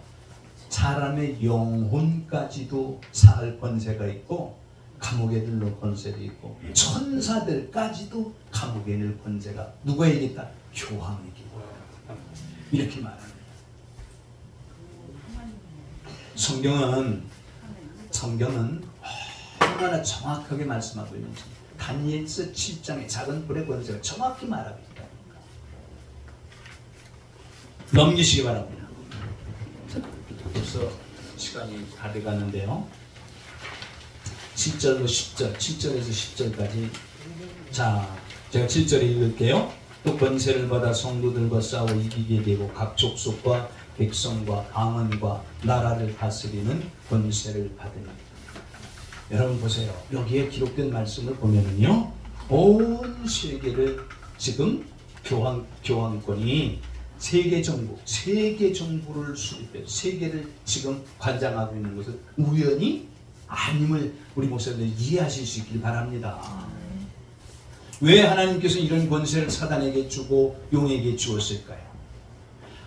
사람의 영혼까지도 살 권세가 있고 감옥에 넣을 권세도 있고 천사들까지도 감옥에 넣을 권세가 누구에게 있다? 교황에게. 이렇게 말합니다. 성경은 얼마나 정확하게 말씀하고 있는지 다니엘서 7장의 작은 불의 권세를 정확히 말하고 있다. 넘기시기 바랍니다. 벌써 시간이 다 돼가는데요. 7절로 10절, 7절에서 10절까지. 자, 제가 7절에 읽을게요. 또 권세를 받아 성도들과 싸워 이기게 되고 각 족속과 백성과 방언과 나라를 다스리는 권세를 받으니. 여러분 보세요. 여기에 기록된 말씀을 보면은요, 온 세계를 지금 교황권이 세계 정부를 수립해서 세계를 지금 관장하고 있는 것을 우연히 아님을 우리 목사님들 이해하실 수 있길 바랍니다. 왜 하나님께서 이런 권세를 사단에게 주고 용에게 주었을까요?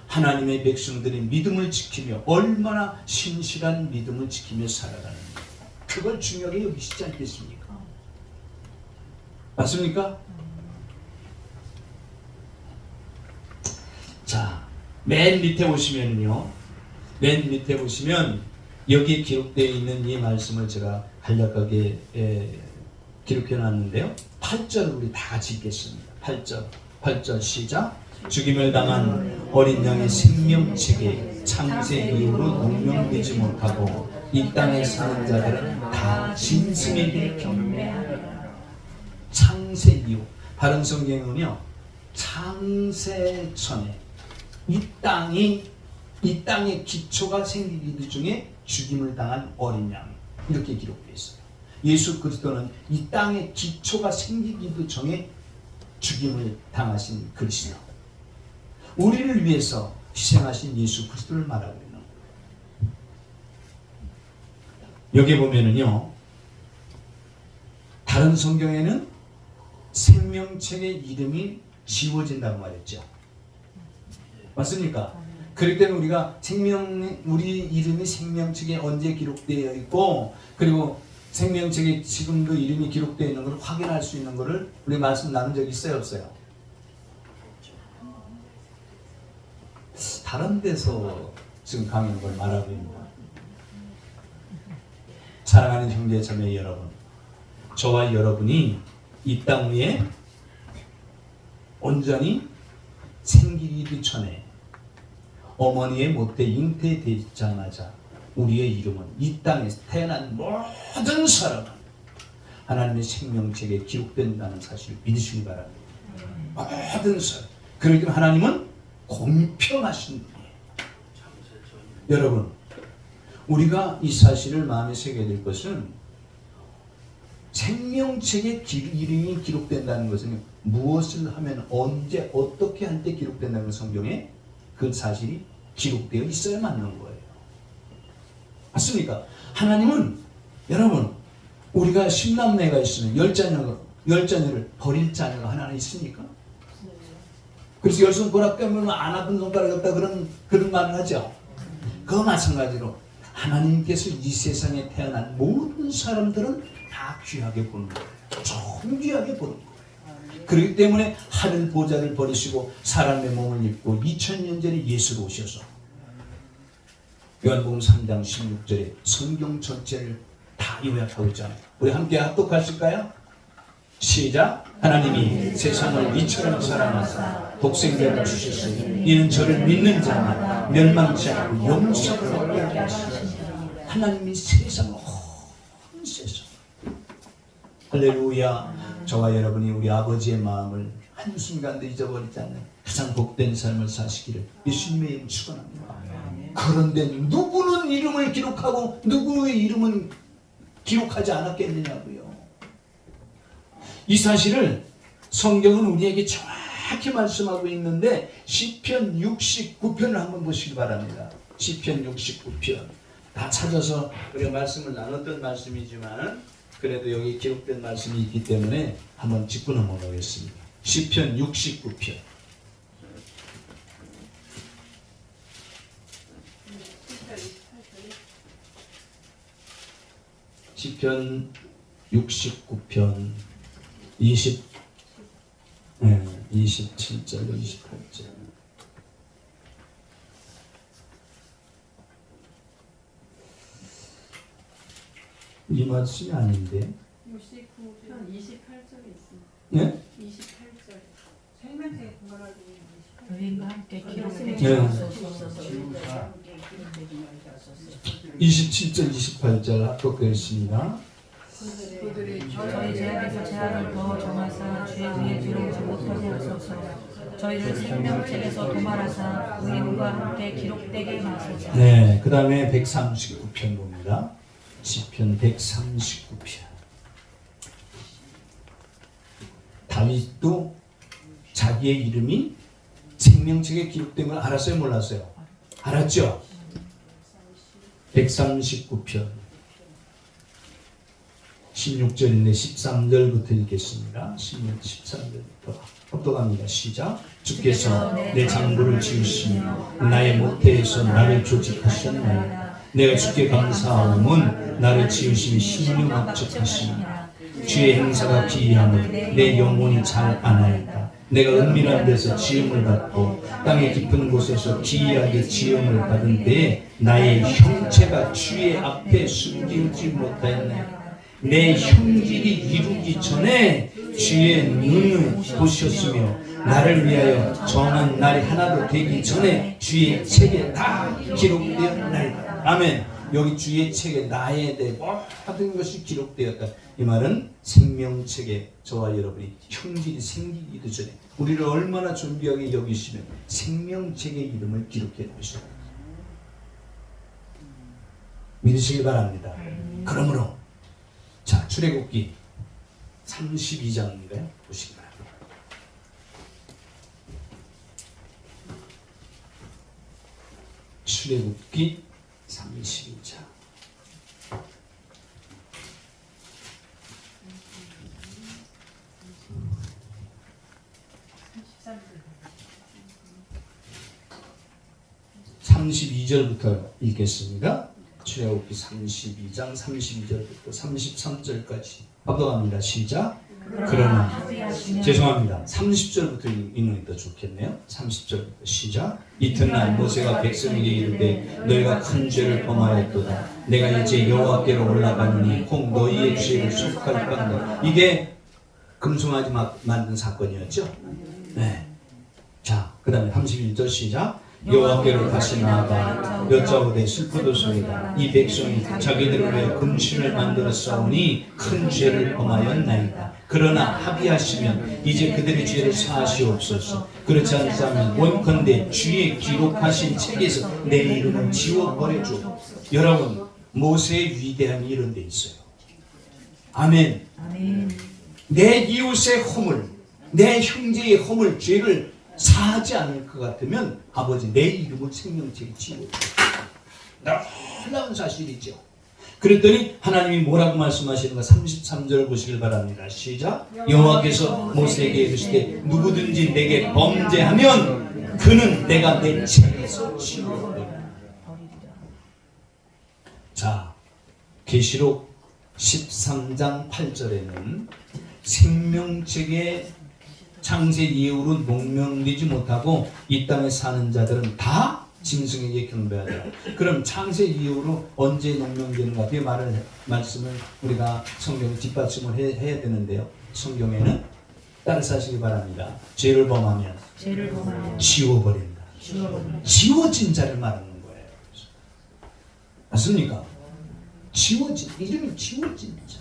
하나님의 백성들이 믿음을 지키며 얼마나 신실한 믿음을 지키며 살아가는가, 그걸 중요하게 여기시지 않겠습니까? 맞습니까? 자, 맨 밑에 보시면요, 맨 밑에 보시면 여기에 기록되어 있는 이 말씀을 제가 간략하게 기록해 놨는데요. 8절 우리 다 같이 읽겠습니다. 8절 시작. 죽임을 당한 어린 양의 생명책에 창세 이후로 농명되지 못하고 이 땅에 사는 자들은 다 짐승에게 경배하리라. 창세 이후, 다른 성경은요, 창세 전에 이 땅의 기초가 생기기 중에 죽임을 당한 어린 양, 이렇게 기록되어 있어요. 예수 그리스도는 이 땅의 기초가 생기기도 전에 죽임을 당하신 그리스도, 우리를 위해서 희생하신 예수 그리스도를 말하고 있는 거예요. 여기 보면은요, 다른 성경에는 생명책의 이름이 지워진다고 말했죠. 맞습니까? 그렇기 때문에 우리가 우리 이름이 생명책에 언제 기록되어 있고, 그리고 생명책에 지금도 이름이 기록되어 있는 걸 확인할 수 있는 것을 우리 말씀 나눈 적이 있어요, 없어요? 다른 데서 지금 강의한 걸 말하고 있습니다. 사랑하는 형제 자매 여러분, 저와 여러분이 이 땅 위에 온전히 생기기 전에 어머니의 모태 잉태되자마자 우리의 이름은 이 땅에서 태어난 모든 사람은 하나님의 생명책에 기록된다는 사실을 믿으시기 바랍니다. 모든 사람. 그렇기 때문에 하나님은 공평하신 분이에요. 여러분, 우리가 이 사실을 마음에 새겨야 될 것은 생명책에 이름이 기록된다는 것은 무엇을 하면 언제 어떻게 할 때 기록된다는 성경에 그 사실이 기록되어 있어야 맞는 거예요. 맞습니까? 하나님은 여러분, 우리가 10남매가 있으면 10자녀를 버릴 자녀가 하나 있습니까? 그래서 10손가락 빼면 안 아픈 손가락이 없다 그런 말을 하죠. 그와 마찬가지로 하나님께서 이 세상에 태어난 모든 사람들은 다 귀하게 보는 거예요. 존귀하게 보는 거예요. 그렇기 때문에 하늘 보좌를 버리시고 사람의 몸을 입고 2000년 전에 예수로 오셔서 요한복음 3장 16절에 성경 전체를 다 요약하고 있잖아요. 우리 함께 합독하실까요? 시작. 하나님이 세상을 이처럼 사랑하사 독생자를 주셨으니 이는 저를 믿는 자마다 멸망치 않고 영생을 얻게 하셨습니다. 하나님이 세상을 온 세상. 할렐루야. 저와 여러분이 우리 아버지의 마음을 한순간도 잊어버리지 않는 가장 복된 삶을 사시기를 예수님의 이름 축원합니다. 그런데 누구는 이름을 기록하고 누구의 이름은 기록하지 않았겠느냐고요. 이 사실을 성경은 우리에게 정확히 말씀하고 있는데 시편 69편을 한번 보시기 바랍니다. 시편 69편 다 찾아서 우리가 말씀을 나눴던 말씀이지만 그래도 여기 기록된 말씀이 있기 때문에 한번 짚고 넘어가겠습니다. 시편 69편 시편 69편 27절 28절 이 말씀이 아닌데 69편 28절에 있습니다. 네? 28절. 생명책에 공간하고 너희와 함께 기록되게 네. 하소서. 27절 28절 합독되어 있습니다. 저희 죄악에서 죄악을 더 정하사 죄 위에 들어오지 못하게 하소서. 저희를 생명책에서 도말하사 의인과 함께 기록되게 하소서. 네, 그 다음에 139편 봅니다. 시편 139편. 다윗도 자기의 이름이 생명책에 기록된 걸 알았어요, 몰랐어요? 알았죠? 139편 16절인데 13절부터 읽겠습니다. 16, 13절부터 합독합니다. 시작. 주께서 내 장부를 지으시며 나의 모태에서 나를 조직하셨나이다. 내가 주께 감사하오면 나를 지으심이 신령합축하시니라. 주의 행사가 기이함을 내 영혼이 잘 아나이다. 내가 은밀한 데서 지음을 받고 땅의 깊은 곳에서 기이하게 지음을 받은 때에 나의 형체가 주의 앞에 숨기지 못하였나이다. 내 형질이 이루기 전에 주의 눈을 보셨으며 나를 위하여 정한 날이 하나도 되기 전에 주의 책에 다 기록되었나이다. 아멘. 여기 주의 책에 나에 대해 모든 것이 기록되었다. 이 말은 생명책에 저와 여러분이 형질이 생기기도 전에 우리를 얼마나 존귀하게 여기시면 생명책의 이름을 기록해 두셨다. 믿으시기 바랍니다. 그러므로 자, 출애굽기 32장인가요? 보시기 바랍니다. 출애굽기 32장 32절부터 읽겠습니다. 출애굽기 32장 32절부터 33절까지 합독합니다. 시작. 그러나 합의하시면 죄송합니다. 30절부터 읽는 게 더 좋겠네요. 30절부터 시작. 이튿날 모세가 백성에게 이르되 너희가 큰 죄를 범하였도다. 내가 이제 여호와께로 올라가느니 꼭 너희의 죄를 속할 건다. 이게 금송아지 만든 사건이었죠. 네. 자, 그 다음에 31절 시작. 여호와께로 다시 나아가 여짜오되 슬프도소이다. 이 백성이 자기들을 위해 금신을 만들어 싸우니 큰 죄를 범하였나이다. 그러나 합의하시면 이제 그들의 죄를 사하시옵소서. 그렇지 않다면 원컨대 주의 기록하신 책에서 내 이름을 지워버려줘. 여러분, 모세의 위대함이 이런 데 있어요. 아멘. 아멘. 내 이웃의 허물, 내 형제의 허물, 죄를 사하지 않을 것 같으면 아버지 내 이름을 생명책에 지워줘. 놀라운 사실이죠. 그랬더니 하나님이 뭐라고 말씀하시는가? 33절 보시길 바랍니다. 시작. 여호와께서 모세에게 이르시되 누구든지 내게 범죄하면 그는 내가 내 책에서 지워버리라. 자, 계시록 13장 8절에는 생명책에 창세 이후로 농명되지 못하고 이 땅에 사는 자들은 다 짐승에게 경배하더라. 그럼 창세 이후로 언제 농명되는가? 그 말씀을 우리가 성경에 뒷받침을 해야 되는데요. 성경에는 따라서 하시기 바랍니다. 죄를 범하면 지워버린다. 지워진 자를 말하는 거예요. 맞습니까? 이름이 지워진 자.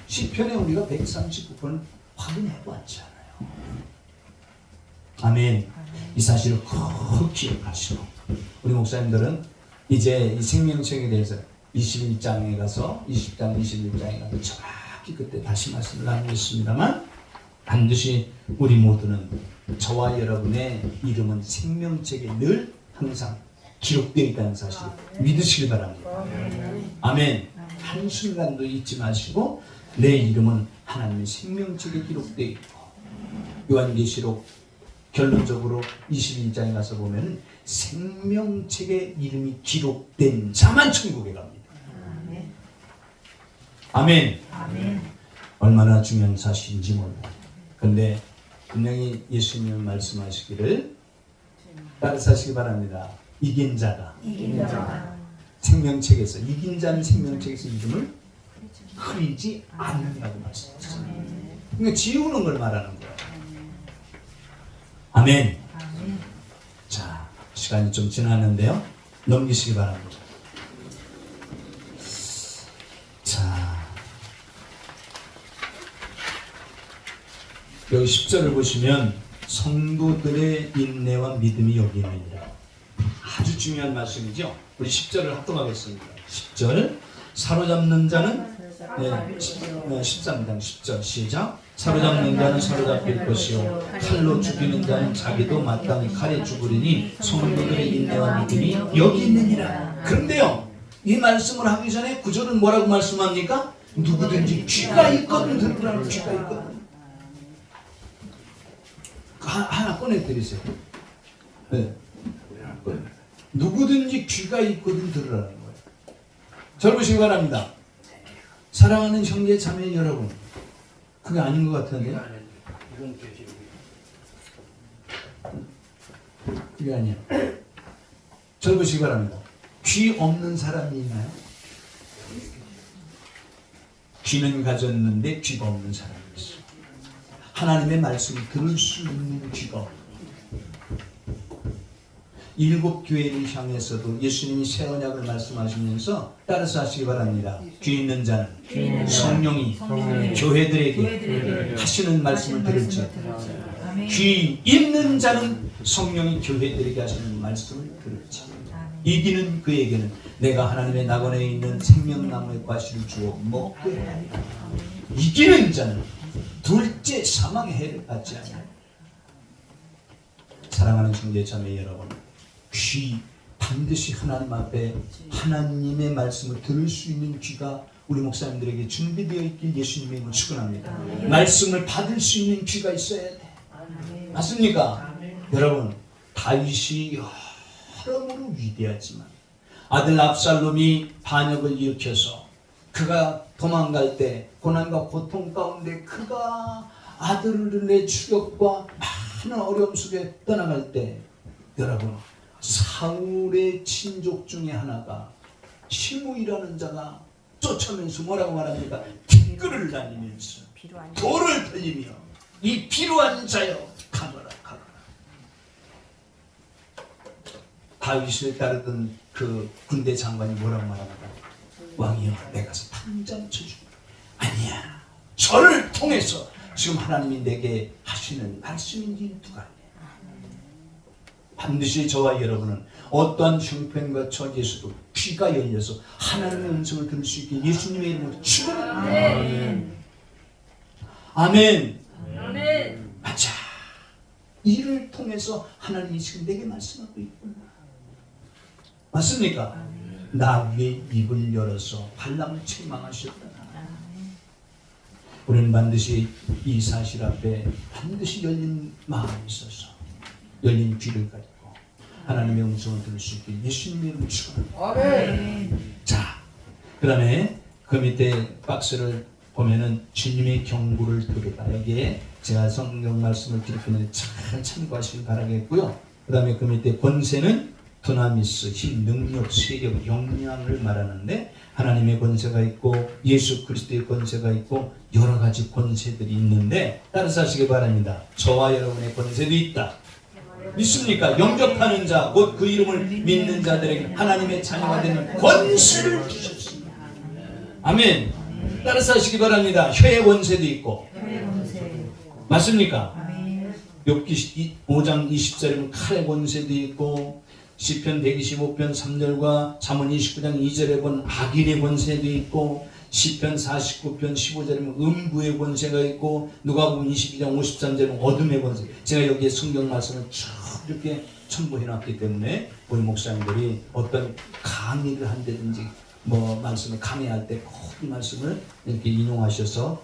시편에 우리가 139번 확인해 봤잖아요. 아멘. 이 사실을 꼭 기억하시고 우리 목사님들은 이제 이 생명책에 대해서 21장에 가서 20장 21장에 가서 정확히 그때 다시 말씀을 나누겠습니다만 반드시 우리 모두는 저와 여러분의 이름은 생명책에 늘 항상 기록되어 있다는 사실 믿으시기 바랍니다. 아멘. 한순간도 잊지 마시고 내 이름은 하나님의 생명책에 기록되어 있고 요한계시록 결론적으로 21장에 가서 보면 생명책에 이름이 기록된 자만 천국에 갑니다. 아멘. 아멘. 얼마나 중요한 사실인지 몰라요. 그런데 분명히 예수님은 말씀하시기를 따라서 하시기 바랍니다. 이긴 자가 생명책에서 이긴 자는 생명책에서 이름을 흐리지 않는다고 말씀하셨어요. 그러니까 지우는 걸 말하는 거예요. 아멘. 자, 시간이 좀 지났는데요. 넘기시기 바랍니다. 자, 여기 10절을 보시면 성도들의 인내와 믿음이 여기 있느니라. 아주 중요한 말씀이죠. 우리 10절을 합독하겠습니다. 10절 사로잡는 자는 13장 10절 시작. 사로잡는 자는 사로잡힐 것이요 칼로 죽이는 자는 자기도 마땅히 칼에 죽으리니 성도들의 인내와 믿음이 여기 있느니라. 그런데요, 이 말씀을 하기 전에 구절은 뭐라고 말씀합니까? 누구든지 귀가 있거든 들으라는 귀가 있거든. 하나 꺼내드리세요. 네. 누구든지 귀가 있거든 들으라는 거예요. 절 보시기 바랍니다. 사랑하는 형제 자매 여러분, 그게 아닌 것 같은데요? 그게 아니에요. 절 보시기 바랍니다. 귀 없는 사람이 있나요? 귀는 가졌는데 귀가 없는 사람이 있어요. 하나님의 말씀을 들을 수 있는 귀가 없어요. 일곱 교회를 향해서도 예수님이 새 언약을 말씀하시면서 따라서 하시기 바랍니다. 귀 있는 자는 성령이 교회들에게 하시는 말씀을 들을지, 귀 있는 자는 성령이 교회들에게 하시는 말씀을 들을지, 이기는 그에게는 내가 하나님의 낙원에 있는 생명나무의 과실을 주어 먹게 하리라. 이기는 자는 둘째 사망의 해를 받지 않아요. 사랑하는 형제 자매 여러분, 귀, 반드시 하나님 앞에 하나님의 말씀을 들을 수 있는 귀가 우리 목사님들에게 준비되어 있길 예수님의 이름으로 축원합니다. 말씀을 받을 수 있는 귀가 있어야 돼. 맞습니까? 여러분, 다윗이 여러모로 위대하지만 아들 압살롬이 반역을 일으켜서 그가 도망갈 때 고난과 고통 가운데 그가 아들의 추격과 많은 어려움 속에 떠나갈 때 여러분 사울의 친족 중에 하나가 시므이라는 자가 쫓아면서 뭐라고 말합니까? 티끌을 다니면서 돌을 들리며 이 필요한 자여 가거라 가거라. 다윗을 따르던 그 군대 장관이 뭐라고 말합니까? 왕이여 내가 가서 당장 쳐주고 아니야 저를 통해서 지금 하나님이 내게 하시는 말씀인지 누가 아니야. 반드시 저와 여러분은 어떠한 형편과 처지에서도 귀가 열려서 하나님의 음성을 들을 수 있게 예수님의 이름으로 축원합니다. 아멘. 아멘. 맞아. 이를 통해서 하나님이 지금 내게 말씀하고 있구나. 맞습니까? 나 위에 입을 열어서 발람을 책망하셨다. 우리는 반드시 이 사실 앞에 반드시 열린 마음이 있어서 열린 귀를 가지고 하나님의 음성을 들을 수 있게 예수님의 이름을 축원합니다. 자, 그 다음에 그 밑에 박스를 보면은 주님의 경고를 들으라. 여기에 제가 성경 말씀을 드리는데 잘 참고하시길 바라겠고요. 그 다음에 그 밑에 권세는 두나미스, 힘, 능력, 세력, 역량을 말하는데 하나님의 권세가 있고 예수 그리스도의 권세가 있고 여러 가지 권세들이 있는데 따라서 하시기 바랍니다. 저와 여러분의 권세도 있다. 믿습니까? 영접하는 자, 곧 그 이름을 믿는 자들에게 하나님의 자녀가 되는 권세를 주셨습니다. 아멘. 따라서 하시기 바랍니다. 혀의 권세도 있고 맞습니까? 욥기 5장 20절이면 칼의 권세도 있고 시편 125편 3절과 잠언 29장 2절에 본 악인의 권세도 있고 시편 49편 15절이면 음부의 권세가 있고 누가복음 22장 53절은 어둠의 권세. 제가 여기에 성경 말씀을 쭉 이렇게 첨부해 놨기 때문에 우리 목사님들이 어떤 강의를 한다든지 뭐 말씀을 강의할 때 꼭 이 말씀을 이렇게 인용하셔서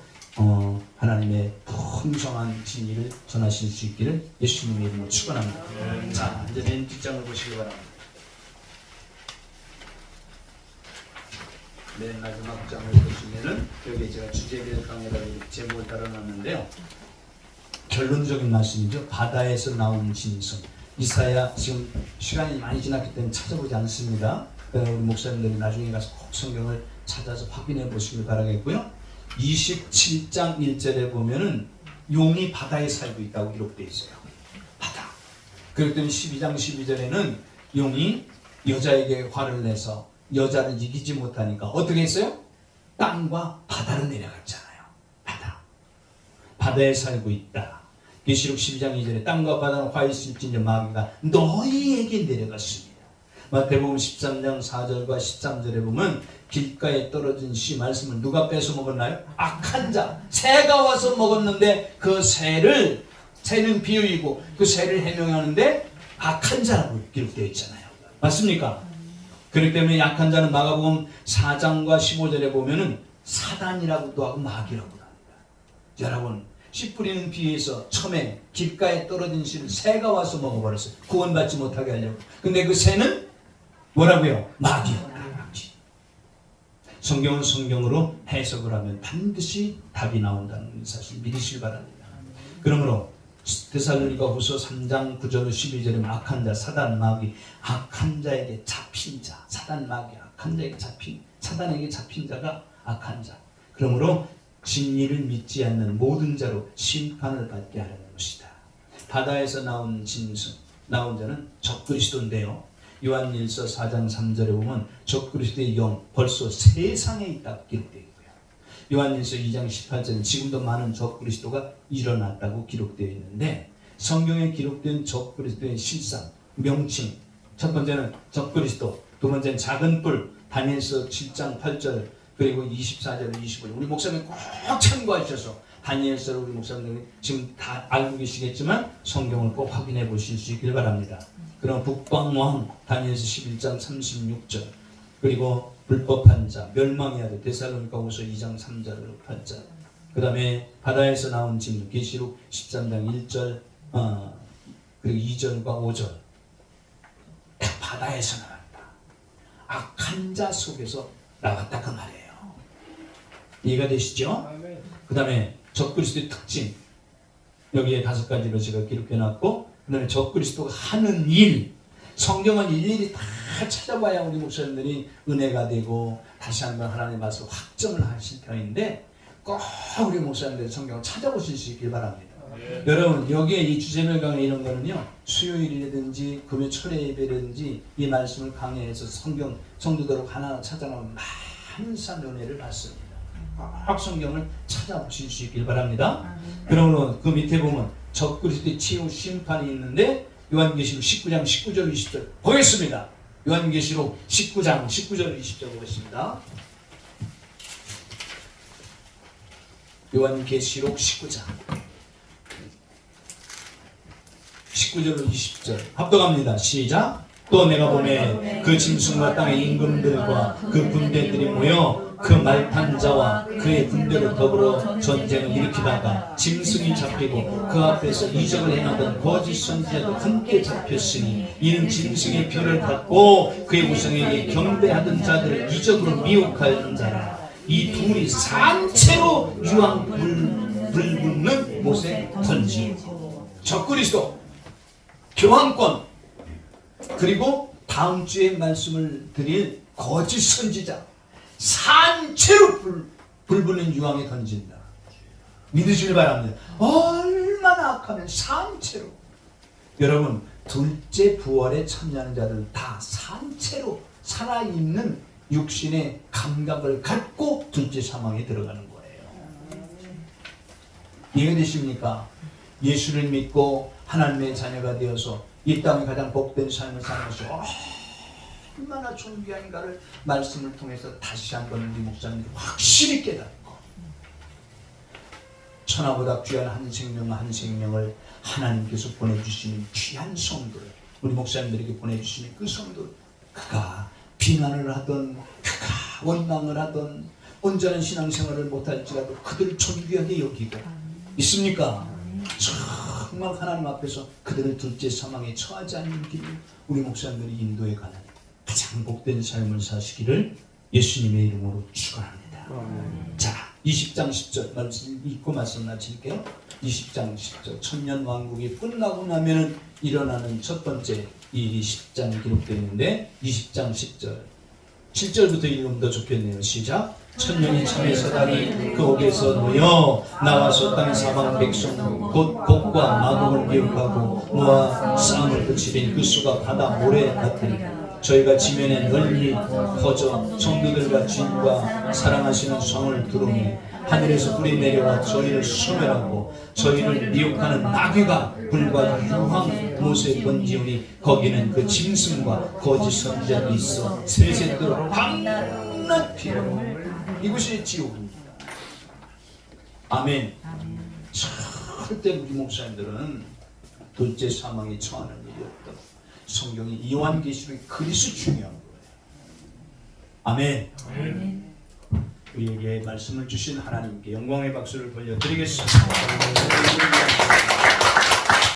하나님의 풍성한 진리를 전하실 수 있기를 예수님의 이름으로 축원합니다. 자, 이제 맨 뒷장을 보시기 바랍니다. 맨 마지막 장을 보시면은 여기 제가 주제별 강의라고 제목을 달아놨는데요. 결론적인 말씀이죠. 바다에서 나온 진성. 이사야 지금 시간이 많이 지났기 때문에 찾아보지 않습니다. 우리 목사님들이 나중에 가서 꼭 성경을 찾아서 확인해 보시길 바라겠고요. 27장 1절에 보면은 용이 바다에 살고 있다고 기록되어 있어요. 바다. 그랬더니 12장 12절에는 용이 여자에게 화를 내서 여자를 이기지 못하니까 어떻게 했어요? 땅과 바다로 내려갔잖아요. 바다. 바다에 살고 있다. 계시록 12장 2절에 땅과 바다는 화 있을지니 마귀가 너희에게 내려갔습니다. 마태복음 13장 4절과 13절에 보면 길가에 떨어진 씨 말씀을 누가 뺏어 먹었나요? 악한 자, 새가 와서 먹었는데 그 새는 비유이고 그 새를 해명하는데 악한 자라고 기록되어 있잖아요. 맞습니까? 그렇기 때문에 약한 자는 마가복음 4장과 15절에 보면은 사단이라고도 하고 마귀라고도 합니다. 여러분 씨 뿌리는 비유에서 처음에 길가에 떨어진 씨를 새가 와서 먹어버렸어요. 구원받지 못하게 하려고. 근데 그 새는 뭐라고요? 마귀였다. 성경은 성경으로 해석을 하면 반드시 답이 나온다는 사실 믿으시기 바랍니다. 그러므로 데살로니가 후서 3장 9절 12절에 악한 자, 사단, 마귀, 악한 자에게 잡힌 자, 사단, 마귀, 악한 자에게 잡힌, 사단에게 잡힌 자가 악한 자. 그러므로 진리를 믿지 않는 모든 자로 심판을 받게 하려는 것이다. 바다에서 나온 짐승, 나온 자는 적그리스도인데요. 요한일서 4장 3절에 보면 적그리스도의 영 벌써 세상에 있다고 기록되어 있고요. 요한일서 2장 18절은 지금도 많은 적그리스도가 일어났다고 기록되어 있는데 성경에 기록된 적그리스도의 실상, 명칭 첫 번째는 적그리스도, 두 번째는 작은 뿔 다니엘서 7장 8절 그리고 24절 25절 우리 목사님 꼭 참고하셔서 다니엘서를 우리 목사님들이 지금 다 알고 계시겠지만 성경을 꼭 확인해 보실 수 있길 바랍니다. 그럼 북방왕 다니엘서 11장 36절 그리고 불법한 자 멸망해야 돼 데살로니가 후서 2장 3절 8절 그 다음에 바다에서 나온 짐승 계시록 13장 1절 그리고 2절과 5절 바다에서 나왔다. 악한 자 속에서 나왔다 그 말이에요. 이해가 되시죠? 그 다음에 적그리스도의 특징 여기에 5가지로 제가 기록해놨고, 그 다음에 적그리스도가 하는 일, 성경은 일일이 다 찾아봐야 우리 목사님들이 은혜가 되고 다시 한번 하나님 말씀 확정을 하실 편인데, 꼭 우리 목사님들 성경을 찾아보실 수 있길 바랍니다. 여러분, 여기에 이 주제별 강의 이런 거는요, 수요일이라든지 금요 철회 예배라든지 이 말씀을 강의해서 성도들하고 하나 찾아가면 많은 산 은혜를 받습니다. 꼭 성경을 찾아보실 수 있길 바랍니다. 그러므로 그 밑에 보면 적그리스도의 치유 심판이 있는데, 요한계시록 19장 19절 20절 보겠습니다. 요한계시록 19장 19절 20절 보겠습니다. 요한계시록 19장 19절로 20절 합독합니다. 시작. 또 내가 보매 그 짐승과 땅의 임금들과 그 군대들이 모여 그 말탄 자와 그의 군대로 더불어 전쟁을 일으키다가 짐승이 잡히고 그 앞에서 이적을 행하던 거짓 선지자도 함께 잡혔으니 이는 짐승의 표를 받고 그의 우상에게 경배하던 자들을 이적으로 미혹하였던 자라. 이 둘이 산채로 유황 불붙는 못에 던지고, 적그리스도, 교황권, 그리고 다음 주에 말씀을 드릴 거짓 선지자, 산채로 불붙는 유황에 던진다. 믿으시길 바랍니다. 얼마나 악하면 산채로. 여러분, 둘째 부활에 참여하는 자들 다 산채로 살아있는 육신의 감각을 갖고 둘째 사망에 들어가는 거예요. 이해가 되십니까? 예수를 믿고 하나님의 자녀가 되어서 이 땅에 가장 복된 삶을 사는 것이 얼마나 존귀한가를 말씀을 통해서 다시 한번 우리 목사님들이 확실히 깨닫고, 천하보다 귀한 한 생명을 하나님께서 보내주시는 귀한 성도를 우리 목사님들에게 보내주시는 그 성도, 그가 비난을 하던, 그가 원망을 하던, 온전한 신앙생활을 못할지라도 그들을 존귀하게 여기고 있습니까? 정말 하나님 앞에서 그들을 둘째 사망에 처하지 않는 길을 우리 목사님들이 인도해 가는 가장 복된 삶을 사시기를 예수님의 이름으로 축원합니다. 자, 20장 10절 말씀 읽고 말씀 마칠게요. 20장 10절 천년 왕국이 끝나고 나면은 일어나는 첫 번째 일이 10장에 기록되어 있는데, 20장 10절 7절부터 읽으면 더 좋겠네요. 시작. 천년이 참에 서다니 그 옥에서 놓여 나와서 땅의 사방 백성 곧 곡과 마곡을 기억하고 무화 싸움을 그치린 그 수가 바다 모래 같으니 저희가 지면에 널리 퍼져 성도들과 주인과 사랑하시는 성을 두루매 하늘에서 불이 내려와 저희를 소멸하고 저희를 미혹하는 나귀가 불과 유황 못에 던지오니 거기는 그 짐승과 거짓 선지자도 있어 세세토록 밤낮 피로. 이것이 지옥입니다. 아멘. 절대 우리 목사님들은 둘째 사망에 처하는 일이 없다. 성경이 요한계시록이 그리스 중요한 거예요. 아멘. 우리에게 말씀을 주신 하나님께 영광의 박수를 돌려드리겠습니다.